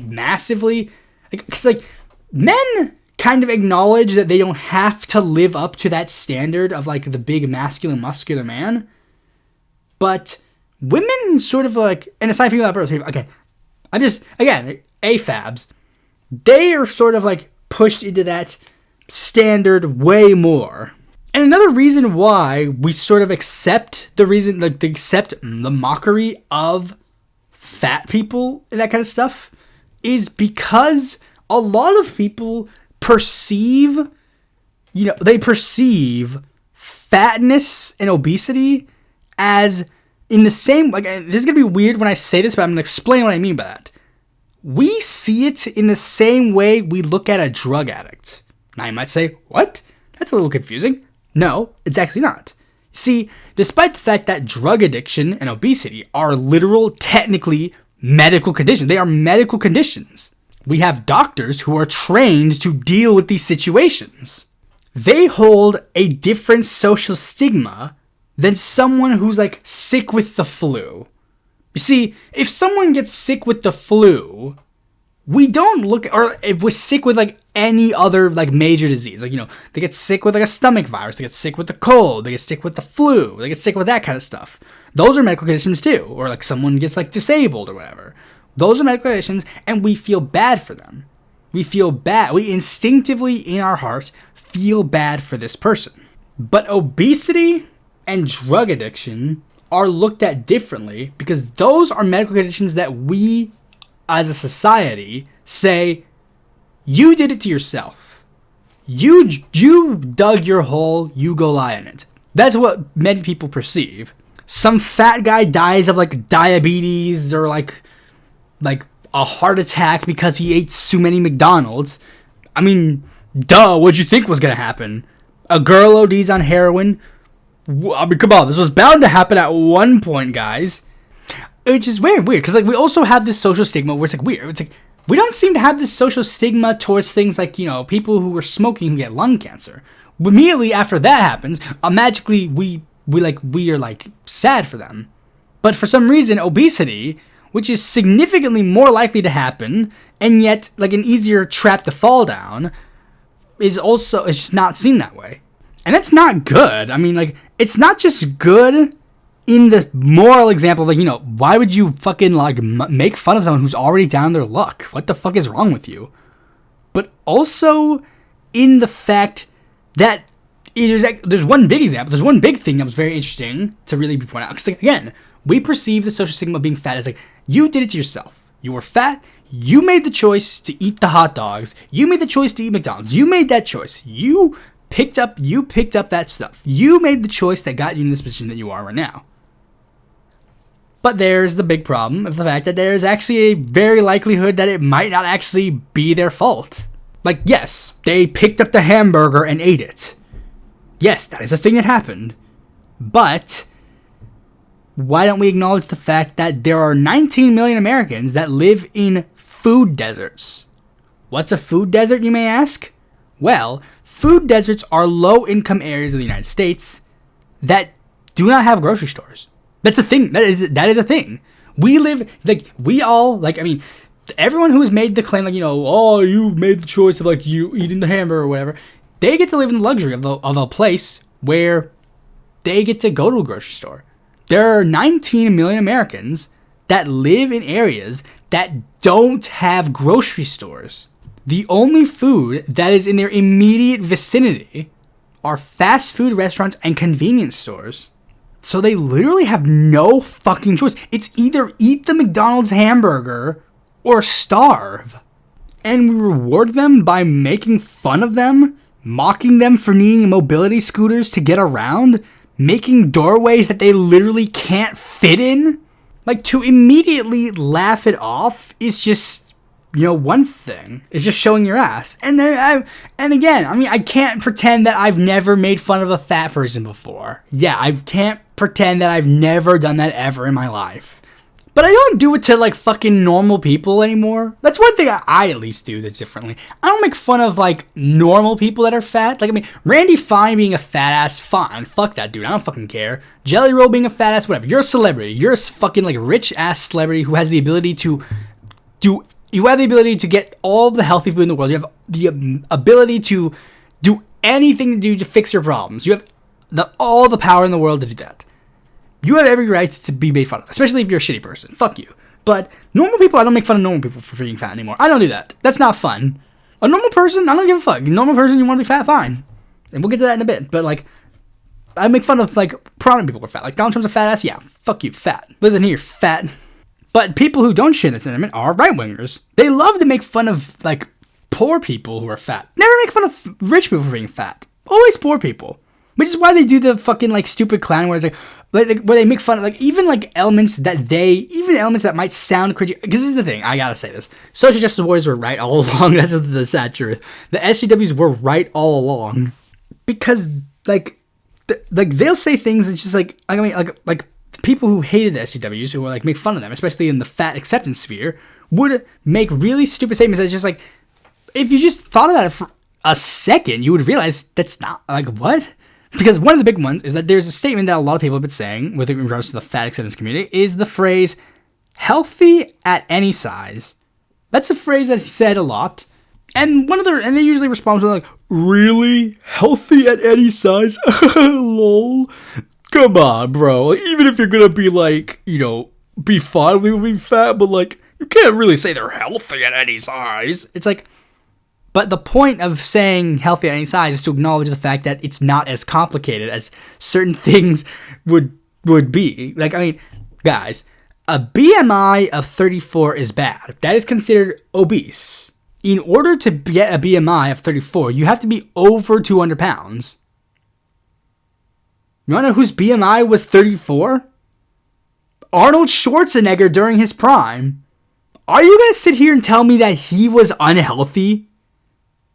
[SPEAKER 1] massively, like, because, like, men kind of acknowledge that they don't have to live up to that standard of, like, the big masculine muscular man, but women sort of, like, and assigned female at birth, again, AFABs, they are sort of, like, pushed into that standard way more. And another reason why we sort of accept the mockery of fat people and that kind of stuff is because a lot of people perceive fatness and obesity as in the same, like, this is going to be weird when I say this, but I'm going to explain what I mean by that. We see it in the same way we look at a drug addict. Now you might say, what? That's a little confusing. No, it's actually not. See, despite the fact that drug addiction and obesity are literal, technically medical conditions, they are medical conditions. We have doctors who are trained to deal with these situations. They hold a different social stigma than someone who's like sick with the flu. You see, if someone gets sick with the flu, we don't look, or if we're sick with like any other like major disease, like, you know, they get sick with like a stomach virus, they get sick with the cold, they get sick with the flu, they get sick with that kind of stuff. Those are medical conditions too. Or like someone gets like disabled or whatever. Those are medical conditions, and we feel bad for them. We feel bad. We instinctively in our heart feel bad for this person. But obesity and drug addiction are looked at differently because those are medical conditions that we as a society say, you did it to yourself. You dug your hole, you go lie in it. That's what many people perceive. Some fat guy dies of like diabetes or like a heart attack because he ate too many McDonald's. I mean, duh, what'd you think was gonna happen? A girl ODs on heroin? I mean, come on, this was bound to happen at one point, guys. Which is very weird, because like we also have this social stigma where it's like weird. It's like we don't seem to have this social stigma towards things like, you know, people who are smoking who get lung cancer. Immediately after that happens, magically we are like sad for them. But for some reason, obesity, which is significantly more likely to happen, and yet like an easier trap to fall down, is just not seen that way. And that's not good. I mean, like, it's not just good in the moral example, like, you know, why would you fucking like make fun of someone who's already down their luck? What the fuck is wrong with you? But also in the fact that there's one big example, there's one big thing that was very interesting to really be pointed out. Because like, again, we perceive the social stigma of being fat as like, you did it to yourself. You were fat. You made the choice to eat the hot dogs. You made the choice to eat McDonald's. You made that choice. You picked up that stuff. You made the choice that got you in this position that you are right now. But there's the big problem of the fact that there's actually a very likelihood that it might not actually be their fault. Like, yes, they picked up the hamburger and ate it. Yes, that is a thing that happened. But why don't we acknowledge the fact that there are 19 million Americans that live in food deserts? What's a food desert, you may ask? Well, food deserts are low-income areas of the United States that do not have grocery stores. That's a thing. That is a thing. We live, like, we all, like, I mean, everyone who has made the claim, like, you know, oh, you made the choice of, like, you eating the hamburger or whatever, they get to live in the luxury of a place where they get to go to a grocery store. There are 19 million Americans that live in areas that don't have grocery stores. The only food that is in their immediate vicinity are fast food restaurants and convenience stores. So they literally have no fucking choice. It's either eat the McDonald's hamburger or starve. And we reward them by making fun of them, mocking them for needing mobility scooters to get around, making doorways that they literally can't fit in. Like, to immediately laugh it off is just, you know, one thing. It's just showing your ass. And again, I mean, I can't pretend that I've never made fun of a fat person before. Yeah, I can't pretend that I've never done that ever in my life. But I don't do it to, like, fucking normal people anymore. That's one thing I at least do that's differently. I don't make fun of, like, normal people that are fat. Like, I mean, Randy Fine being a fat ass, fine. Fuck that dude. I don't fucking care. Jelly Roll being a fat ass, whatever. You're a celebrity. You're a fucking, like, rich ass celebrity who has the ability to do... You have the ability to get all the healthy food in the world. You have the ability to do anything to fix your problems. You have all the power in the world to do that. You have every right to be made fun of, especially if you're a shitty person. Fuck you. But normal people, I don't make fun of normal people for being fat anymore. I don't do that. That's not fun. A normal person, I don't give a fuck. A normal person, you want to be fat, fine. And we'll get to that in a bit. But, like, I make fun of, like, prominent people who are fat. Like, Donald Trump's a fat ass? Yeah, fuck you, fat. Listen here, fat. But people who don't share that sentiment are right-wingers. They love to make fun of, like, poor people who are fat. Never make fun of rich people for being fat. Always poor people. Which is why they do the fucking, like, stupid clown where it's like where they make fun of, like, even, like, elements that might sound cringy. Because this is the thing, I gotta say this. Social justice warriors were right all along. That's the sad truth. The SJWs were right all along. Because, like, like they'll say things that's just like I mean like people who hated the SJWs, who were like make fun of them, especially in the fat acceptance sphere, would make really stupid statements that's just like, if you just thought about it for a second, you would realize that's not like what. Because one of the big ones is that there's a statement that a lot of people have been saying with regards to the fat acceptance community is the phrase "healthy at any size." That's a phrase that he said a lot. And they usually respond with like, really? Healthy at any size? Lol. Come on, bro. Like, even if you're gonna be like, be fine with being fat, but like, you can't really say they're healthy at any size. It's like, but the point of saying healthy at any size is to acknowledge the fact that it's not as complicated as certain things would be. Like, I mean, guys, a BMI of 34 is bad. That is considered obese. In order to get a BMI of 34, you have to be over 200 pounds. You want to know whose BMI was 34? Arnold Schwarzenegger during his prime. Are you going to sit here and tell me that he was unhealthy?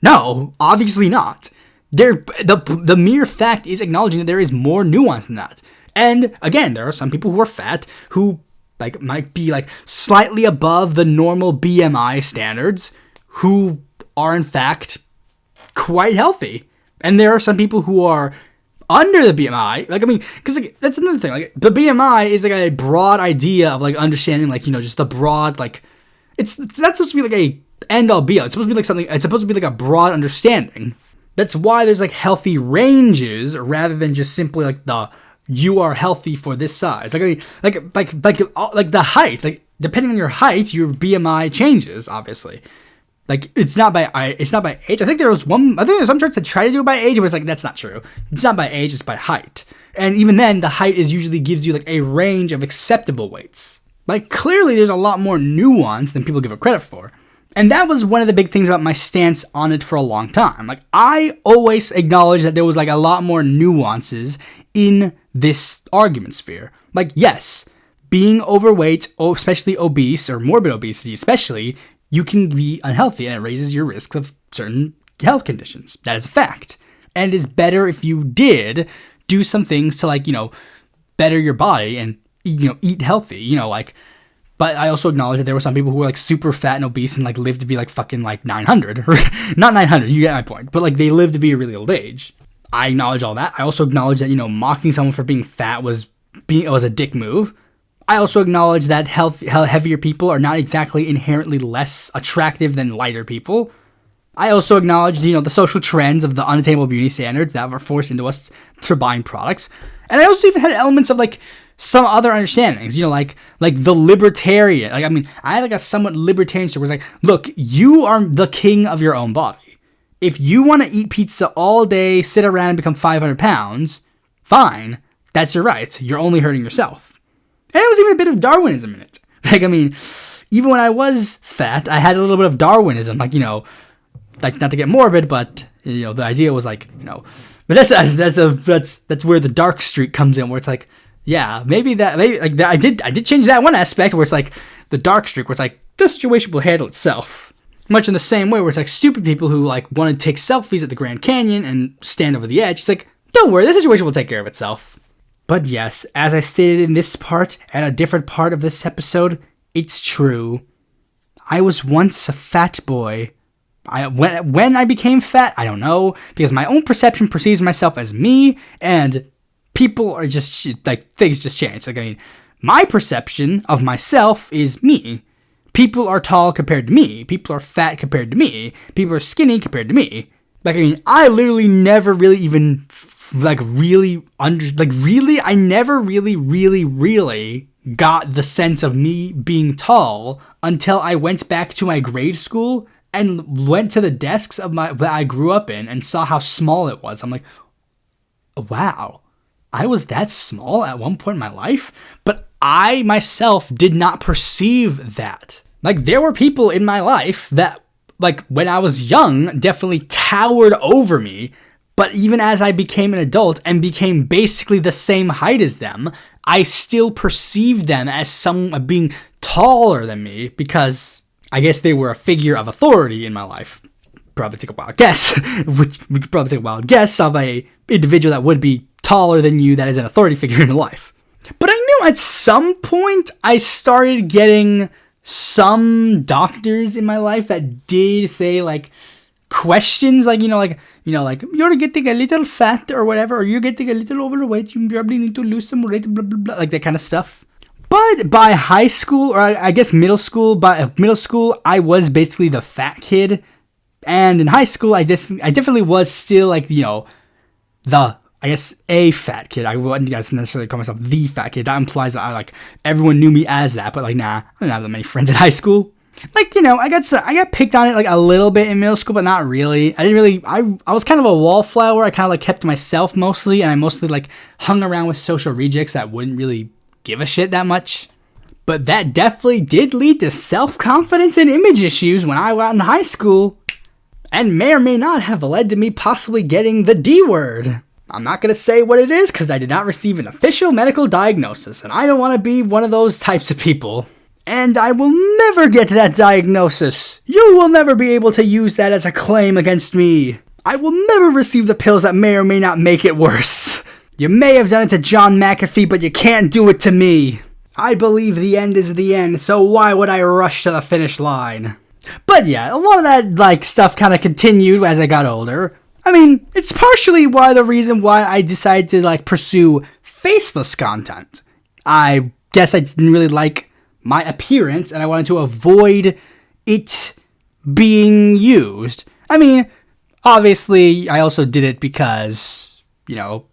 [SPEAKER 1] No, obviously not. The mere fact is acknowledging that there is more nuance than that. And again, there are some people who are fat who like might be like slightly above the normal BMI standards, who are in fact quite healthy. And there are some people who are under the BMI. Like, I mean, because like, that's another thing. Like, the BMI is like a broad idea of like understanding, like, just the broad, like, it's not supposed to be like a end all be all. It's supposed to be like something, it's supposed to be like a broad understanding. That's why there's like healthy ranges rather than just simply like you are healthy for this size. Like, I mean, like the height, like depending on your height, your BMI changes, obviously. Like, it's not by age. I think there's some charts that try to do it by age, but it's like, that's not true. It's not by age, it's by height. And even then, the height usually gives you like a range of acceptable weights. Like, clearly there's a lot more nuance than people give it credit for. And that was one of the big things about my stance on it for a long time. Like, I always acknowledged that there was like a lot more nuances in this argument sphere. Like, yes, being overweight, especially obese or morbid obesity especially, you can be unhealthy and it raises your risk of certain health conditions. That is a fact. And it is better if you did do some things to like, better your body and, eat healthy, but I also acknowledge that there were some people who were like super fat and obese and like lived to be like fucking like 900, not 900, you get my point, but like they lived to be a really old age. I acknowledge all that. I also acknowledge that, mocking someone for being fat was a dick move. I also acknowledge that heavier people are not exactly inherently less attractive than lighter people. I also acknowledge, the social trends of the unattainable beauty standards that were forced into us for buying products. And I also even had elements of like some other understandings, like the libertarian. Like, I mean, I had like a somewhat libertarian story where it's like, look, you are the king of your own body. If you want to eat pizza all day, sit around and become 500 pounds, fine. That's your right. You're only hurting yourself. And there was even a bit of Darwinism in it. Like, I mean, even when I was fat, I had a little bit of Darwinism. Like, like not to get morbid, but the idea was like, but that's where the dark streak comes in, where it's like, yeah, maybe like that. I did change that one aspect where it's like the dark streak, where it's like the situation will handle itself. Much in the same way where it's like stupid people who like want to take selfies at the Grand Canyon and stand over the edge. It's like, don't worry, the situation will take care of itself. But yes, as I stated in this part and a different part of this episode, it's true. I was once a fat boy. When I became fat, I don't know, because my own perception perceives myself as me, and people are just, like, things just change. Like, I mean, my perception of myself is me. People are tall compared to me. People are fat compared to me. People are skinny compared to me. Like, I mean, I literally never really even, I never really got the sense of me being tall until I went back to my grade school and went to the desks of that I grew up in and saw how small it was. I'm like, wow, I was that small at one point in my life, but I myself did not perceive that. Like, there were people in my life that, like, when I was young, definitely towered over me, but even as I became an adult and became basically the same height as them, I still perceived them as being taller than me because I guess they were a figure of authority in my life. probably take a wild guess, which we could probably take a wild guess of a individual that would be taller than you that is an authority figure in your life. But I knew at some point I started getting some doctors in my life that did say like questions like, you're getting a little fat or whatever, or you're getting a little overweight, you probably need to lose some weight, blah, blah, blah, like that kind of stuff. But by high school, or I guess middle school, I was basically the fat kid. And in high school, I definitely was still like, a fat kid. I wouldn't necessarily call myself the fat kid. That implies that everyone knew me as that. But like, nah, I didn't have that many friends in high school. Like, I got picked on it like a little bit in middle school, but not really. I was kind of a wallflower. I kind of like kept to myself mostly. And I mostly like hung around with social rejects that wouldn't really give a shit that much. But that definitely did lead to self-confidence and image issues when I got in high school. And may or may not have led to me possibly getting the D word. I'm not going to say what it is because I did not receive an official medical diagnosis. And I don't want to be one of those types of people. And I will never get that diagnosis. You will never be able to use that as a claim against me. I will never receive the pills that may or may not make it worse. You may have done it to John McAfee, but you can't do it to me. I believe the end is the end, so why would I rush to the finish line? But yeah, a lot of that stuff kind of continued as I got older. I mean, it's partially the reason why I decided to pursue faceless content. I guess I didn't really like my appearance, and I wanted to avoid it being used. I mean, obviously, I also did it because,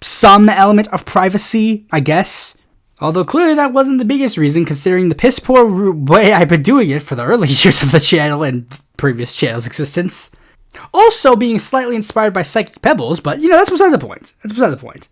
[SPEAKER 1] some element of privacy, I guess. Although clearly that wasn't the biggest reason, considering the piss poor way I've been doing it for the early years of the channel and previous channel's existence. Also being slightly inspired by Psychic Pebbles, but, that's beside the point.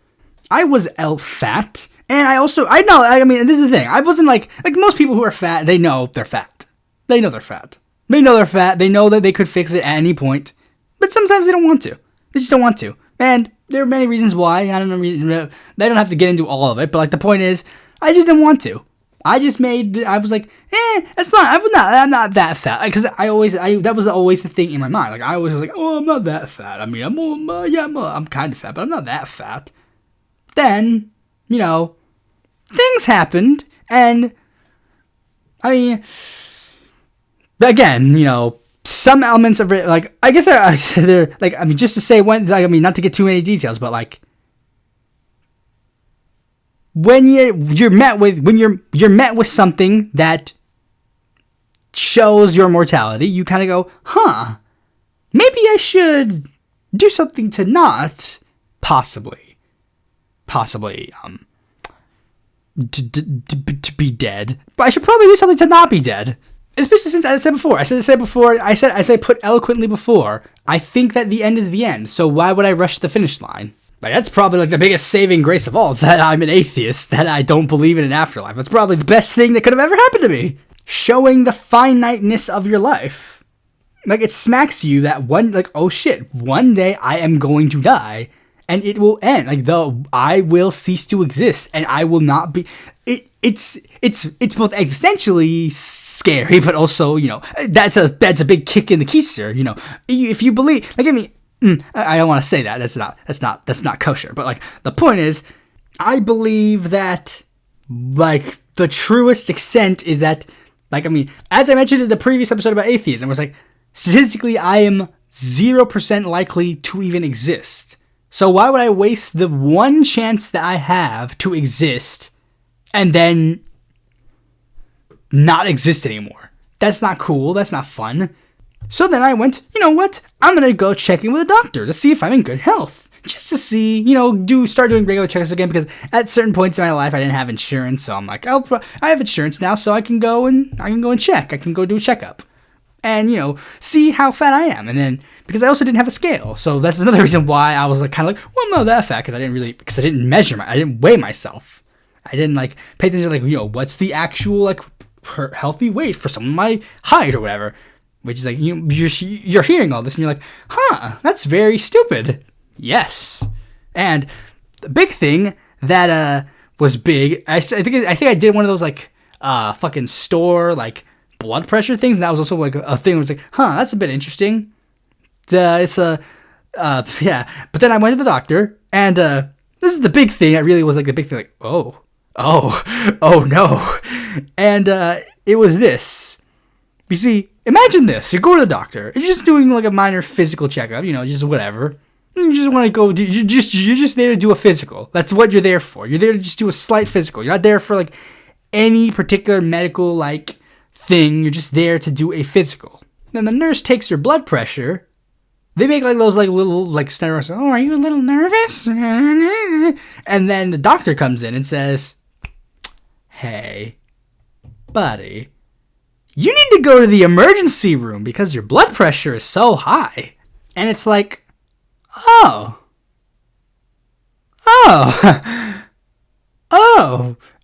[SPEAKER 1] I was fat. And this is the thing. I wasn't like most people who are fat, they know they're fat. They know they're fat. They know that they could fix it at any point. But sometimes they don't want to. They just don't want to. And there are many reasons why. I don't know. They don't have to get into all of it. But the point is, I just didn't want to. I was like, I'm not that fat. Because that was always the thing in my mind. I always was like, oh, I'm not that fat. I mean, I'm kind of fat, but I'm not that fat. Then, things happened, and, I mean, again, some elements of it, I guess they're, just to say when, not to get too many details, but, when you're met with something that shows your mortality, you kind of go, maybe I should do something to not possibly, to be dead. But I should probably do something to not be dead. Especially since, as I said put eloquently before, I think that the end is the end, so why would I rush to the finish line? That's probably the biggest saving grace of all, that I'm an atheist, that I don't believe in an afterlife. That's probably the best thing that could have ever happened to me. Showing the finiteness of your life. It smacks you that one day I am going to die. And it will end. I will cease to exist, and I will not be. It's both existentially scary, but also that's a big kick in the keister. If you believe, I don't want to say that. That's not kosher. But the point is, I believe that the truest extent is that as I mentioned in the previous episode about atheism, it was statistically I am 0% likely to even exist. So why would I waste the one chance that I have to exist and then not exist anymore? That's not cool. That's not fun. So then I went, you know what? I'm going to go check in with a doctor to see if I'm in good health. Just to see, start doing regular checkups again, because at certain points in my life I didn't have insurance. So I'm like, I have insurance now, so I can go and check. I can go do a checkup. And, see how fat I am. And then, because I also didn't have a scale. So that's another reason why I was well, I'm not that fat. Because I didn't measure I didn't weigh myself. I didn't pay attention what's the actual healthy weight for someone my height or whatever. Which is you're hearing all this and you're like, that's very stupid. Yes. And the big thing that was big, I think I did one of those fucking store blood pressure things, and that was also a thing where it's that's a bit interesting. it's a, yeah. But then I went to the doctor, and this is the big thing. It really was like the big thing. Like, oh no, and it was this. You see, imagine this: you go to the doctor, you're just doing like a minor physical checkup, just whatever. You just want to go. You're just there to do a physical. That's what you're there for. You're there to just do a slight physical. You're not there for like any particular medical like thing. You're just there to do a physical. Then the nurse takes your blood pressure. They make like those like little like steroids. Oh, are you a little nervous? And then the doctor comes in and says, "Hey, buddy, you need to go to the emergency room because your blood pressure is so high." And it's like, oh,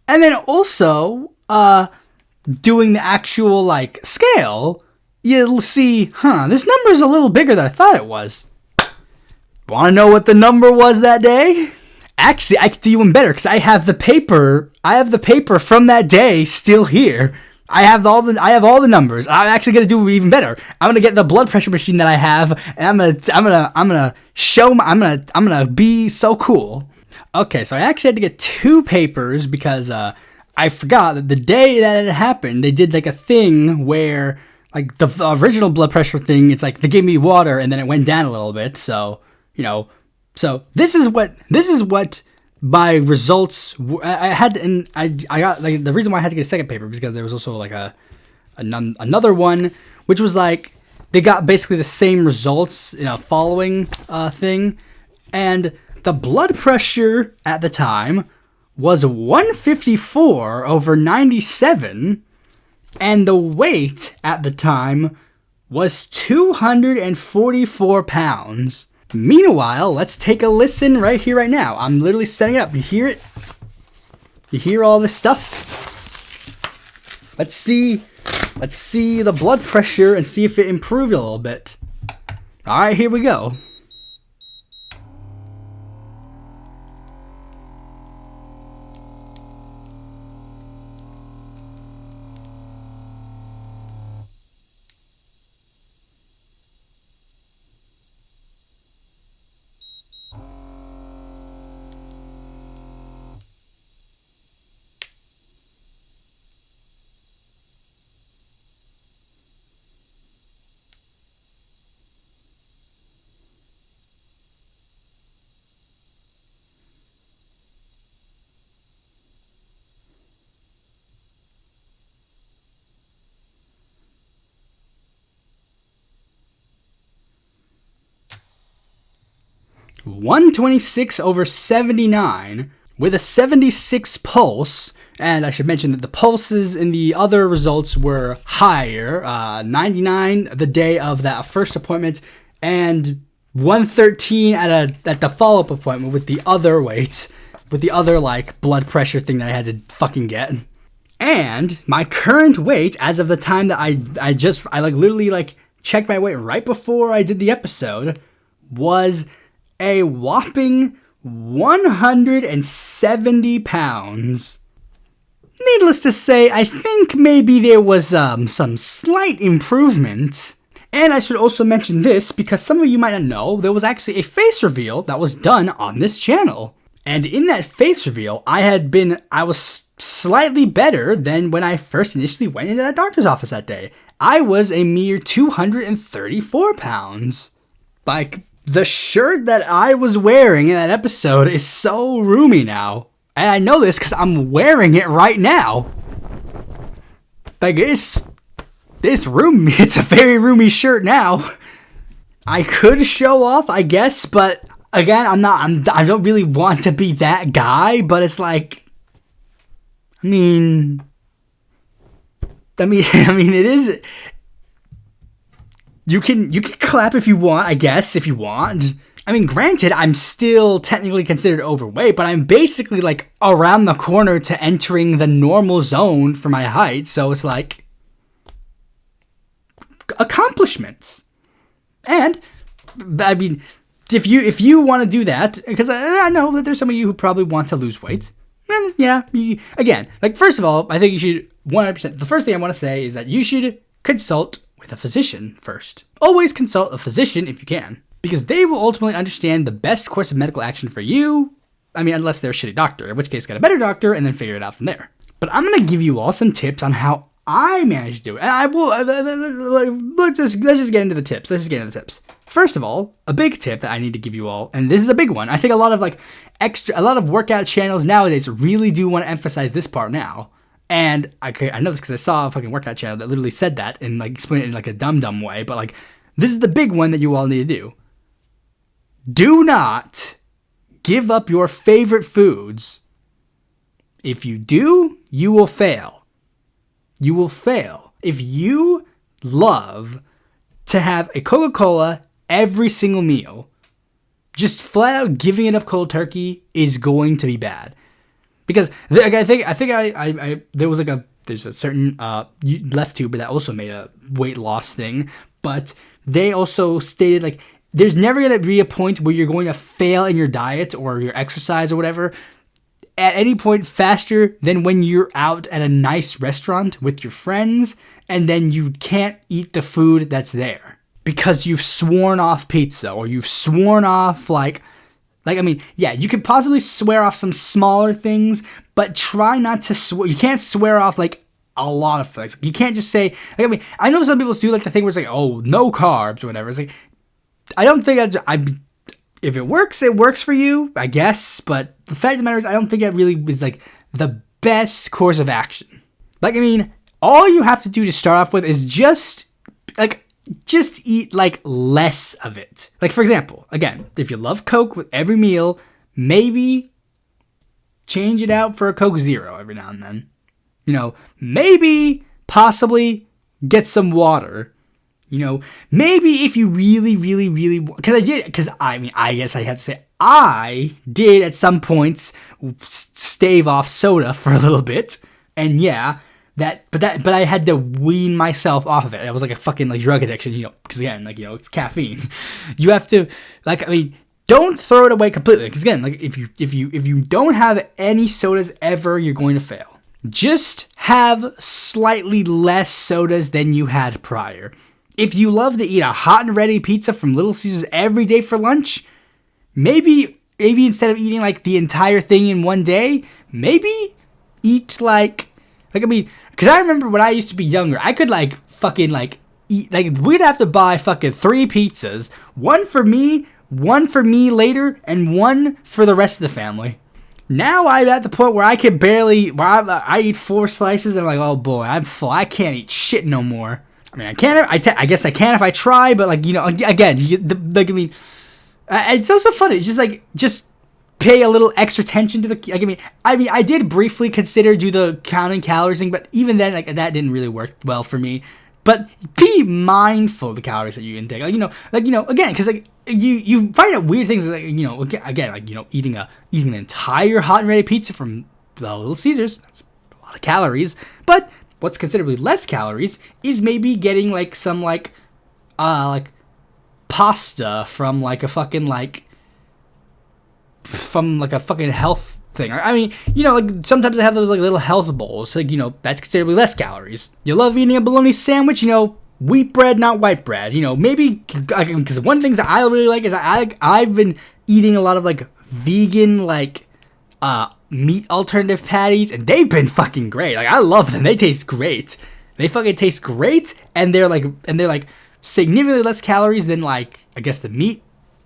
[SPEAKER 1] and then also, doing the actual like scale, you'll see, this number is a little bigger than I thought it was. Want to know what the number was that day? Actually, I can do even better because I have the paper. I have the paper from that day still here. I have all the numbers. I'm actually gonna do even better. I'm gonna get the blood pressure machine that I have, and I'm gonna be so cool. Okay, so I actually had to get 2 papers because I forgot that the day that it happened, they did like a thing where like the original blood pressure thing, it's like they gave me water and then it went down a little bit. So so this is what my results. I had, and I got like the reason why I had to get a second paper because there was also like another one, which was like they got basically the same results in a following thing, and the blood pressure at the time was 154/97, and the weight at the time was 244 pounds. Meanwhile, let's take a listen right here, right now. I'm literally setting it up. You hear it? You hear all this stuff? Let's see the blood pressure and see if it improved a little bit. All right, here we go. (126/79) with a 76 pulse. And I should mention that the pulses in the other results were higher. 99 the day of that first appointment, and 113 at the follow-up appointment with the other weight, with the other like blood pressure thing that I had to fucking get. And my current weight as of the time that I like literally like checked my weight right before I did the episode was a whopping 170 pounds. Needless to say, I think maybe there was some slight improvement. And I should also mention this because some of you might not know, there was actually a face reveal that was done on this channel. And in that face reveal, I was slightly better than when I first initially went into that doctor's office that day. I was a mere 234 pounds. Like, the shirt that I was wearing in that episode is so roomy now. And I know this because I'm wearing it right now. Like, it's roomy. It's a very roomy shirt now. I could show off, I guess, but again, I don't really want to be that guy, but it's like, I mean, it is. You can clap if you want, I guess, if you want. I mean, granted, I'm still technically considered overweight, but I'm basically like around the corner to entering the normal zone for my height. So it's like accomplishments. And I mean, if you want to do that, because I know that there's some of you who probably want to lose weight. And yeah, again, like first of all, I think you should 100%. The first thing I want to say is that you should consult with a physician first. Always consult a physician if you can, because they will ultimately understand the best course of medical action for you. I mean, unless they're a shitty doctor, in which case get a better doctor and then figure it out from there. But I'm going to give you all some tips on how I managed to do it. And I will, let's just get into the tips. First of all, a big tip that I need to give you all, and this is a big one. I think a lot of workout channels nowadays really do want to emphasize this part now. And I know this because I saw a fucking workout channel that literally said that and like explained it in like a dumb way. But like, this is the big one that you all need to do. Do not give up your favorite foods. If you do, you will fail. You will fail. If you love to have a Coca-Cola every single meal, just flat out giving it up cold turkey is going to be bad. Because I think there's a certain left tuber that also made a weight loss thing, but they also stated like there's never going to be a point where you're going to fail in your diet or your exercise or whatever at any point faster than when you're out at a nice restaurant with your friends and then you can't eat the food that's there because you've sworn off pizza or you've sworn off I mean, yeah, you could possibly swear off some smaller things, but try not to swear. You can't swear off like a lot of things. You can't just say, like, I mean, I know some people do like the thing where it's like, oh, no carbs or whatever. It's like, I don't think if it works for you, I guess. But the fact of the matter is, I don't think that really is like the best course of action. Like, I mean, all you have to do to start off with is just eat like less of it. Like, for example, again, if you love Coke with every meal, maybe change it out for a Coke Zero every now and then. You know, maybe possibly get some water. You know, maybe if you really, really, really, because I guess I have to say, I did at some points stave off soda for a little bit. And yeah, but I had to wean myself off of it. It was like a fucking like drug addiction, you know, because again, like, you know, it's caffeine. You have to, like, I mean, don't throw it away completely. Because again, like if you don't have any sodas ever, you're going to fail. Just have slightly less sodas than you had prior. If you love to eat a hot and ready pizza from Little Caesars every day for lunch, maybe instead of eating like the entire thing in one day, maybe eat like I mean, because I remember when I used to be younger, I could like fucking like eat, like we'd have to buy fucking 3 pizzas, one for me later, and one for the rest of the family. Now I'm at the point where I can barely, I eat 4 slices and I'm like, oh boy, I'm full. I can't eat shit no more. I mean, I can't. I guess I can if I try, but like, you know, again, like, I mean, it's also funny. It's just like, pay a little extra attention to the. Like, I mean, I did briefly consider do the counting calories thing, but even then, like, that didn't really work well for me. But be mindful of the calories that you intake. Like, you know, again, because like you find out weird things. Like, you know, again, like, you know, eating an entire hot and ready pizza from Little Caesars. That's a lot of calories, but what's considerably less calories is maybe getting like some like pasta from like a fucking health thing. I mean, you know, like sometimes I have those like little health bowls. Like, you know, that's considerably less calories. You love eating a bologna sandwich, you know, wheat bread, not white bread. You know, maybe because one of the things that I really like is I've been eating a lot of like vegan like meat alternative patties, and they've been fucking great. Like, I love them. They taste great. They fucking taste great, and they're like significantly less calories than like, I guess, the meat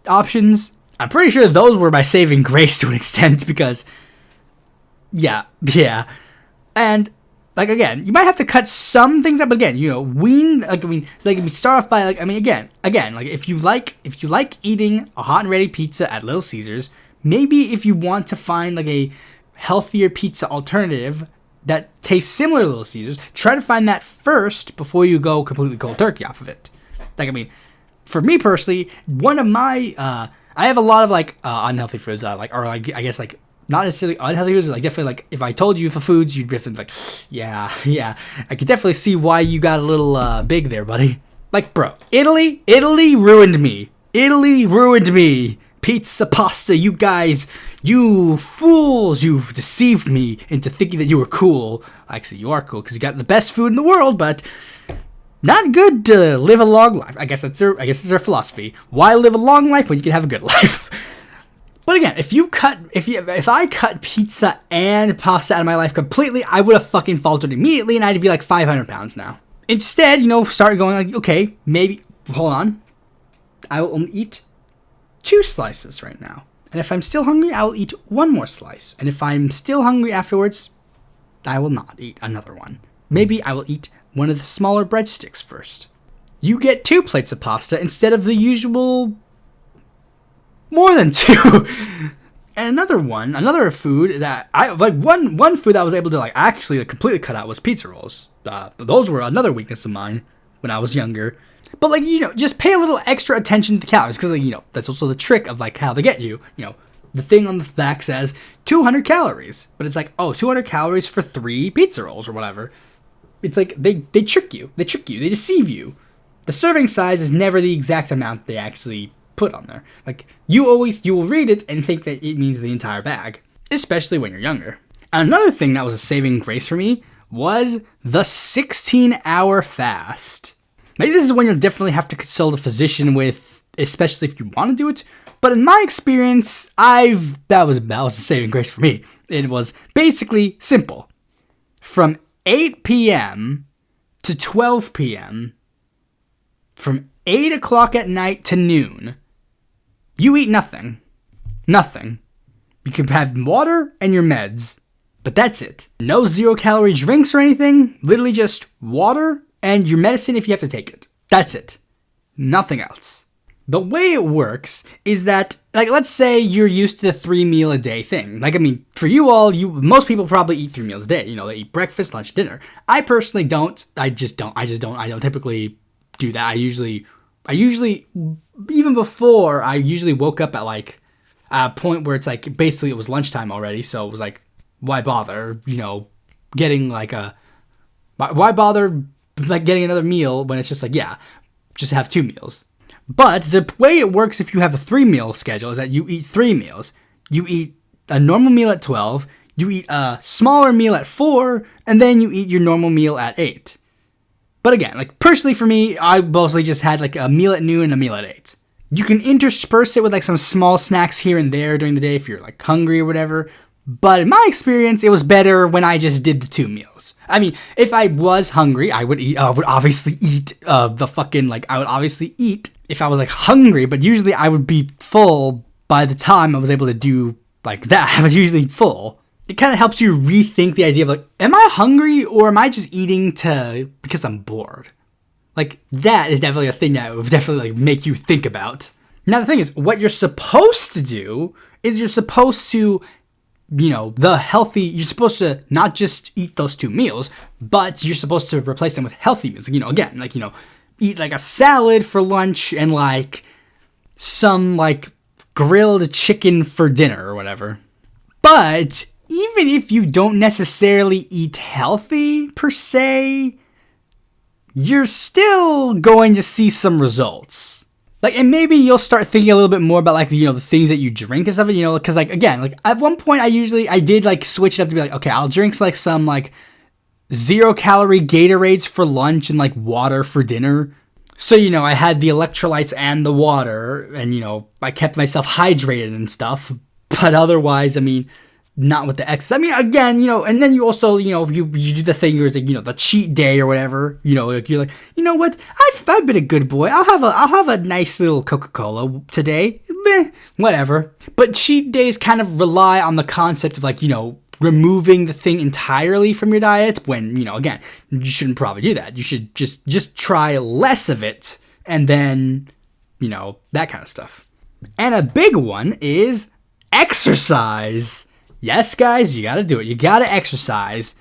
[SPEAKER 1] options. I'm pretty sure those were my saving grace to an extent, because yeah. And like, again, you might have to cut some things up, but again, you know, wean, like, I mean, start off by like, I mean, again, like if you like eating a hot and ready pizza at Little Caesars, maybe if you want to find like a healthier pizza alternative that tastes similar to Little Caesars, try to find that first before you go completely cold turkey off of it. Like, I mean, for me personally, one of my, I have a lot of like unhealthy foods, I guess like not necessarily unhealthy foods, like definitely like if I told you for foods, you'd definitely like, yeah, I could definitely see why you got a little big there, buddy. Like, bro, Italy ruined me. Pizza, pasta, you guys, you fools, you've deceived me into thinking that you were cool. Actually, you are cool because you got the best food in the world, but not good to live a long life. I guess that's their philosophy. Why live a long life when you can have a good life? But again, if I cut pizza and pasta out of my life completely, I would have fucking faltered immediately, and I'd be like 500 pounds now. Instead, start going like, okay, maybe, hold on, I will only eat 2 slices right now. And if I'm still hungry, I will eat 1 more slice. And if I'm still hungry afterwards, I will not eat another one. Maybe I will eat one of the smaller breadsticks first. You get 2 plates of pasta instead of the usual more than 2. And another food that one food that I was able to actually completely cut out was pizza rolls. Those were another weakness of mine when I was younger. But just pay a little extra attention to the calories, because that's also the trick of how they get you. The thing on the back says 200 calories, but it's 200 calories for 3 pizza rolls or whatever. It's they trick you, they deceive you. The serving size is never the exact amount they actually put on there. You will read it and think that it means the entire bag, especially when you're younger. Another thing that was a saving grace for me was the 16-hour fast. This is when you'll definitely have to consult a physician with, especially if you want to do it. But in my experience, that was a saving grace for me. It was basically simple. From 8 p.m. to 12 p.m., from 8 o'clock at night to noon, you eat nothing. Nothing. You can have water and your meds, but that's it. No 0-calorie drinks or anything. Literally just water and your medicine if you have to take it. That's it. Nothing else. The way it works is that, let's say you're used to the 3-meal-a-day thing. For you all, most people probably eat 3 meals a day. They eat breakfast, lunch, dinner. I personally don't. I don't typically do that. I usually, even before, I usually woke up at a point where it's basically it was lunchtime already. So it was why bother, getting why bother getting another meal when it's just just have 2 meals. But the way it works if you have a 3-meal schedule is that you eat 3 meals. You eat a normal meal at 12, you eat a smaller meal at 4, and then you eat your normal meal at 8. But again, personally for me, I mostly just had a meal at noon and a meal at 8. You can intersperse it with some small snacks here and there during the day if you're hungry or whatever. But in my experience, it was better when I just did the 2 meals. If I was hungry, I would eat. I would obviously eat I would obviously eat if I was hungry. But usually, I would be full by the time I was able to do that. I was usually full. It kind of helps you rethink the idea of am I hungry or am I just eating because I'm bored? That is definitely a thing that would definitely make you think about. Now the thing is, what you're supposed to do is you're supposed to. You're supposed to not just eat those 2 meals, but you're supposed to replace them with healthy meals. Eat a salad for lunch and some grilled chicken for dinner or whatever. But even if you don't necessarily eat healthy per se, you're still going to see some results. And maybe you'll start thinking a little bit more about the things that you drink and stuff, because again, at one point I did switch it up to be okay, I'll drink some 0-calorie Gatorades for lunch and water for dinner. So, I had the electrolytes and the water and, I kept myself hydrated and stuff, but otherwise, not with the excess. Again, and then you also, you do the thing where it's the cheat day or whatever. You're what? I've been a good boy. I'll have a nice little Coca-Cola today. Whatever. But cheat days kind of rely on the concept of removing the thing entirely from your diet. When again, you shouldn't probably do that. You should just try less of it, and then that kind of stuff. And a big one is exercise. Yes, guys, you gotta do it. You gotta exercise.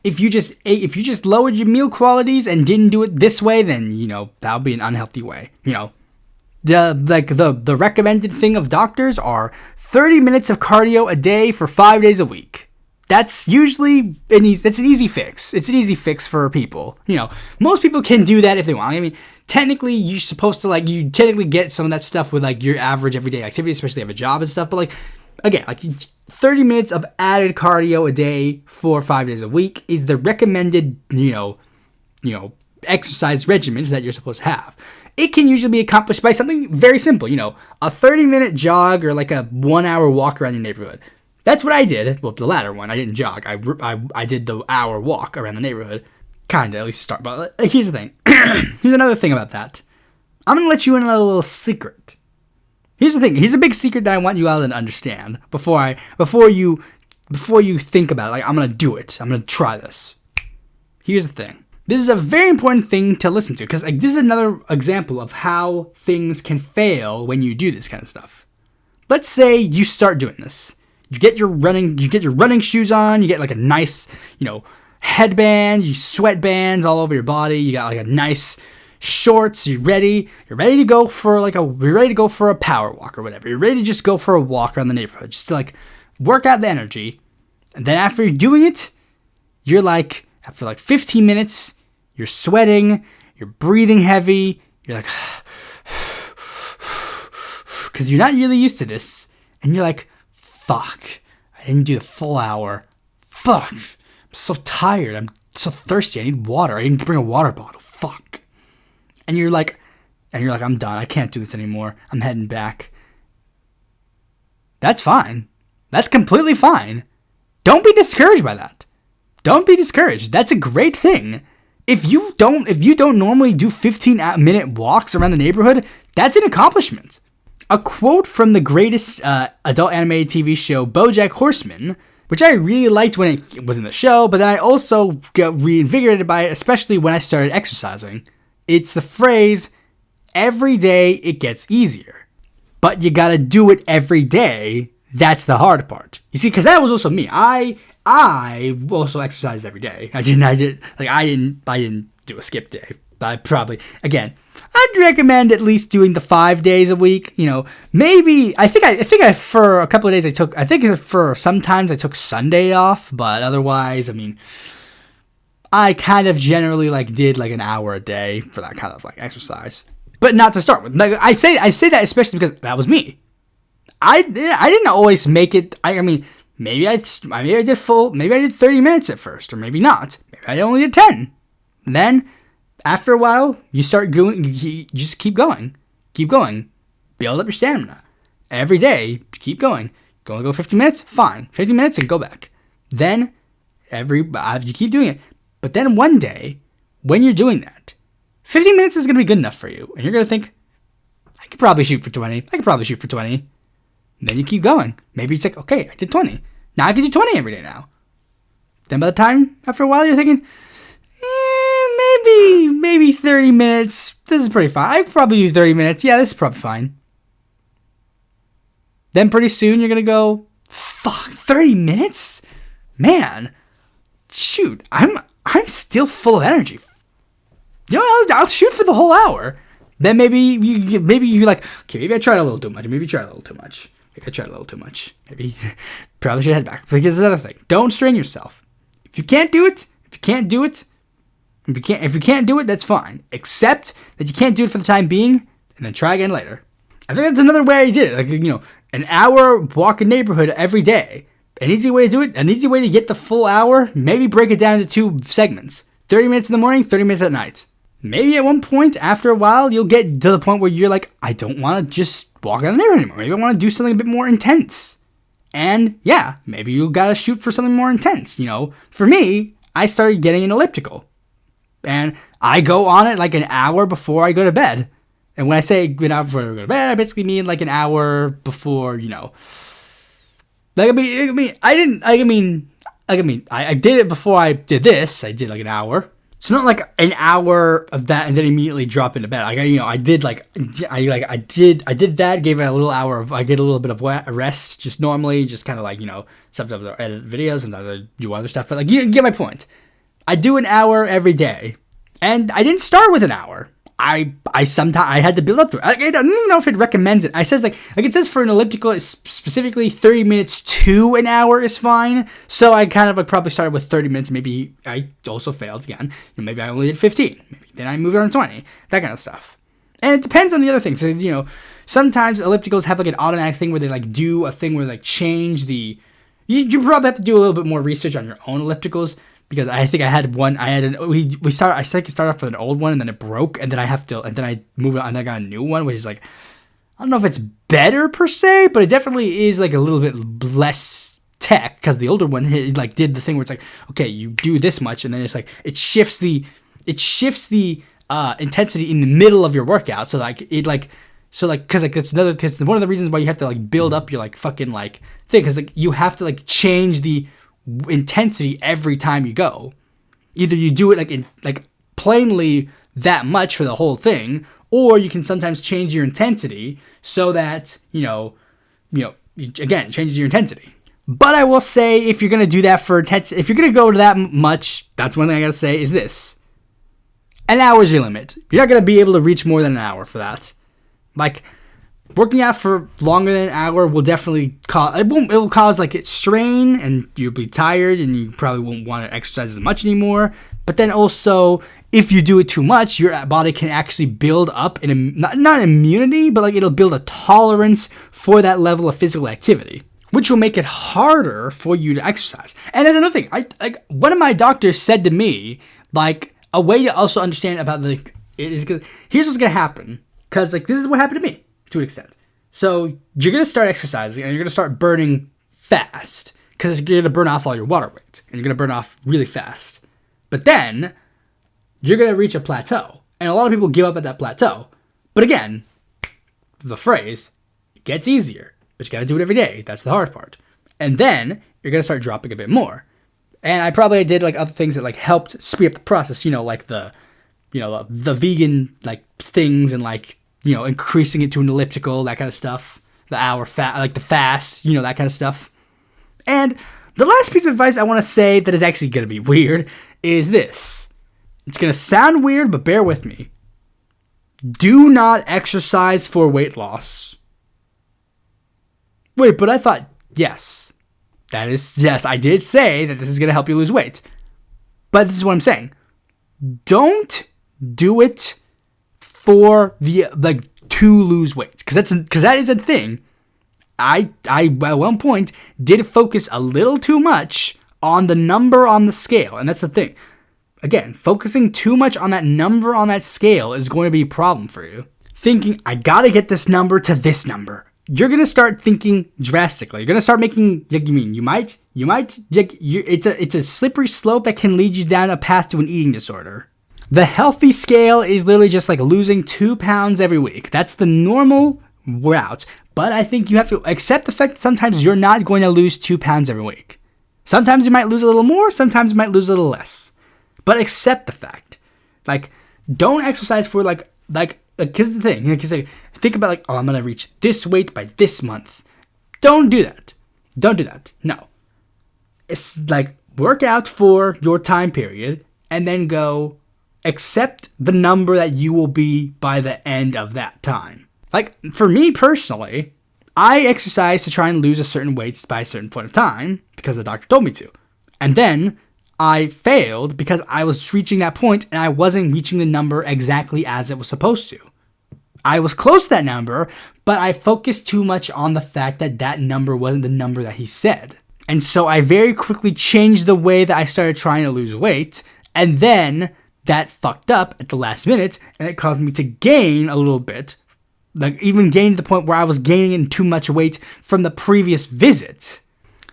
[SPEAKER 1] If you just lowered your meal qualities and didn't do it this way, then that would be an unhealthy way. The recommended thing of doctors are 30 minutes of cardio a day for 5 days a week. That's usually an easy fix. It's an easy fix for people. Most people can do that if they want. Technically, you're supposed to you technically get some of that stuff with your average everyday activity, especially if you have a job and stuff. But again, 30 minutes of added cardio a day for 5 days a week is the recommended, exercise regimen that you're supposed to have. It can usually be accomplished by something very simple, a 30-minute jog or like a 1-hour walk around your neighborhood. That's what I did. Well, the latter one, I didn't jog. I did the hour walk around the neighborhood. Kinda, at least to start. But here's the thing. Here's another thing about that. I'm going to let you in on a little secret. Here's the thing. Here's a big secret that I want you all to understand before you think about it. Like, I'm going to do it. I'm going to try this. Here's the thing. This is a very important thing to listen to, because this is another example of how things can fail when you do this kind of stuff. Let's say you start doing this. You get your running shoes on. You get like a nice, headband. You sweatbands all over your body. You got like a nice shorts. You're ready to go for a power walk or whatever. You're ready to just go for a walk around the neighborhood, just to like work out the energy. And then after you're doing it, you're like, after like 15 minutes, you're sweating, you're breathing heavy, you're like, because you're not really used to this, and you're like, fuck, I didn't do the full hour, fuck, I'm so tired, I'm so thirsty, I need water, I didn't bring a water bottle, fuck, and you're like, I'm done, I can't do this anymore, I'm heading back. That's fine. That's completely fine. Don't be discouraged by that. Don't be discouraged. That's a great thing. If you don't normally do 15-minute walks around the neighborhood, that's an accomplishment. A quote from the greatest adult animated TV show, BoJack Horseman, which I really liked when it was in the show, but then I also got reinvigorated by it, especially when I started exercising. It's the phrase, every day it gets easier. But you gotta do it every day. That's the hard part. You see, because that was also me. I also exercised every day. I didn't do a skip day. I'd recommend at least doing the 5 days a week. Maybe I think for a couple of days sometimes I took Sunday off, but otherwise, I kind of generally did an hour a day for that kind of exercise. But not to start with. I say that especially because that was me. I didn't always make it. Maybe I did 30 minutes at first, or maybe not. Maybe I only did 10. And then, after a while, you start going, you just keep going. Build up your stamina. Every day, keep going. Go 15 minutes? Fine. 15 minutes and go back. Then, you keep doing it. But then one day, when you're doing that, 15 minutes is going to be good enough for you. And you're going to think, I could probably shoot for 20. And then you keep going. Maybe it's okay, I did 20. Now I can do 20 every day now. Then by the time, after a while, you're thinking, maybe 30 minutes. This is pretty fine. I could probably do 30 minutes. Yeah, this is probably fine. Then pretty soon you're going to go, fuck, 30 minutes? Man, shoot, I'm still full of energy. I'll shoot for the whole hour. Then maybe you're like, okay, maybe I tried a little too much. Maybe probably should head back. Because another thing, don't strain yourself. If you can't do it, that's fine. Accept that you can't do it for the time being, and then try again later. I think that's another way I did it. An hour walk a neighborhood every day. An easy way to do it, an easy way to get the full hour, maybe break it down into 2 segments. 30 minutes in the morning, 30 minutes at night. Maybe at one point, after a while, you'll get to the point where you're like, I don't want to just walk around the neighborhood anymore. Maybe I want to do something a bit more intense. And yeah, maybe you gotta shoot for something more intense. For me, I started getting an elliptical. And I go on it an hour before I go to bed. And when I say an hour before I go to bed, I basically mean an hour before, I did it before I did this. I did an hour. So not an hour of that and then immediately drop into bed. I did that, gave it a little hour I get a little bit of rest, just normally, just kind of sometimes I edit videos, sometimes I do other stuff, but you get my point. I do an hour every day, and I didn't start with an hour. I had to build up to it. I don't even know if it recommends it. It says it says for an elliptical, it's specifically 30 minutes to an hour is fine. So I kind of probably started with 30 minutes. Maybe I also failed again. Maybe I only did 15. Maybe then I moved on to 20. That kind of stuff. And it depends on the other things. Sometimes ellipticals have an automatic thing where they do a thing where change the. You probably have to do a little bit more research on your own ellipticals. because I think I had one. I started off with an old one, and then it broke, and then I moved on, and I got a new one, which is like, I don't know if it's better per se, but it definitely is like a little bit less tech, because the older one like did the thing where it's like, okay, you do this much, and then it's like it shifts the intensity in the middle of your workout, so like because one of the reasons why you have to like build up your like fucking like thing, because like you have to like change the intensity every time you go. Either you do it like in like plainly that much for the whole thing, or you can sometimes change your intensity so that again, it changes your intensity. But I will say, if you're gonna do that for intensity, if you're gonna go to that much, that's one thing I gotta say is this: an hour is your limit. You're not gonna be able to reach more than an hour for that. Like, working out for longer than an hour will definitely cause it will cause like strain, and you'll be tired, and you probably won't want to exercise as much anymore. But then also, if you do it too much, your body can actually build up not immunity, but like it'll build a tolerance for that level of physical activity, which will make it harder for you to exercise. And there's another thing. One of my doctors said to me, like, a way to also understand about it is, because here's what's gonna happen. Because like this is what happened to me to an extent. So you're gonna start exercising, and you're gonna start burning fast, because you're gonna burn off all your water weight, and you're gonna burn off really fast. But then you're gonna reach a plateau, and a lot of people give up at that plateau. But again, the phrase, it gets easier, but you gotta do it every day. That's the hard part. And then you're gonna start dropping a bit more. And I probably did like other things that like helped speed up the process. Like the vegan like things, and like increasing it to an elliptical, that kind of stuff. The hour like the fast, that kind of stuff. And the last piece of advice I want to say that is actually gonna be weird is this. It's gonna sound weird, but bear with me. Do not exercise for weight loss. Wait, but I thought, yes, I did say that this is going to help you lose weight. But this is what I'm saying. Don't do it for to lose weight. Because that is a thing. I at one point did focus a little too much on the number on the scale. And that's the thing. Again, focusing too much on that number on that scale is going to be a problem for you. Thinking, I got to get this number to this number. You're going to start thinking drastically. You're going to start making, it's a slippery slope that can lead you down a path to an eating disorder. The healthy scale is literally just like losing 2 pounds every week. That's the normal route. But I think you have to accept the fact that sometimes you're not going to lose 2 pounds every week. Sometimes you might lose a little more. Sometimes you might lose a little less. But accept the fact. Like, don't exercise for because the thing, think about I'm going to reach this weight by this month. Don't do that. No. It's like, work out for your time period, and then go accept the number that you will be by the end of that time. Like, for me personally, I exercise to try and lose a certain weight by a certain point of time, because the doctor told me to. And then I failed because I was reaching that point, and I wasn't reaching the number exactly as it was supposed to. I was close to that number, but I focused too much on the fact that that number wasn't the number that he said. And so I very quickly changed the way that I started trying to lose weight, and then that fucked up at the last minute, and it caused me to gain a little bit, like even gain to the point where I was gaining too much weight from the previous visit.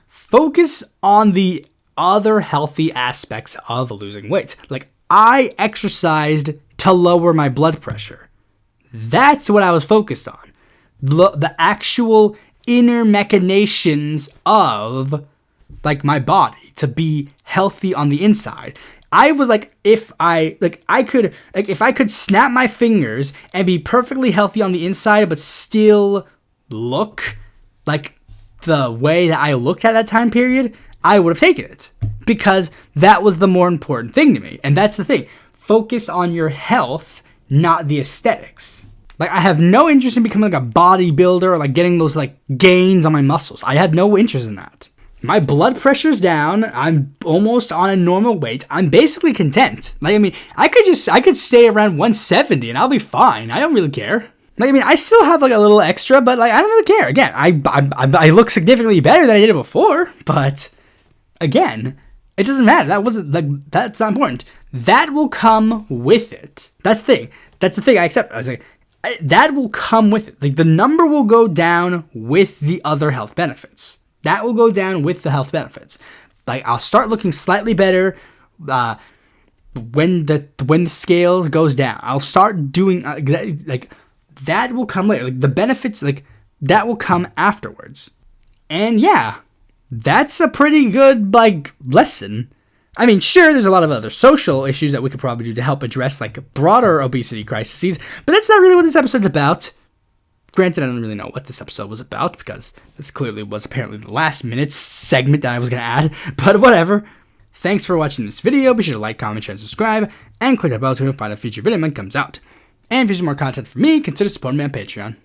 [SPEAKER 1] Focus on the other healthy aspects of losing weight. Like, I exercised to lower my blood pressure. That's what I was focused on. The actual inner machinations of my body to be healthy on the inside. I was like, if I could snap my fingers and be perfectly healthy on the inside, but still look like the way that I looked at that time period, I would have taken it, because that was the more important thing to me. And that's the thing. Focus on your health, not the aesthetics. I have no interest in becoming a bodybuilder or getting those gains on my muscles. I have no interest in that. My blood pressure's down. I'm almost on a normal weight. I'm basically content. I could stay around 170 and I'll be fine. I don't really care. I still have a little extra, but I don't really care. Again, I look significantly better than I did before, but again, It doesn't matter. That wasn't like, that's not important. That will come with it. That's the thing. That's the thing I accept. I was like, that will come with it. Like, the number will go down with the other health benefits. That will go down with the health benefits. Like, I'll start looking slightly better when the scale goes down. I'll start doing like that will come later. Like, the benefits, like, that will come afterwards. And yeah, that's a pretty good, like, lesson. I mean, sure, there's a lot of other social issues that we could probably do to help address, like, broader obesity crises, but that's not really what this episode's about. Granted, I don't really know what this episode was about, because this clearly was apparently the last minute segment that I was going to add, but whatever. Thanks for watching this video. Be sure to like, comment, share, and subscribe, and click that bell to notify when a future video comes out. And if you want more content from me, consider supporting me on Patreon.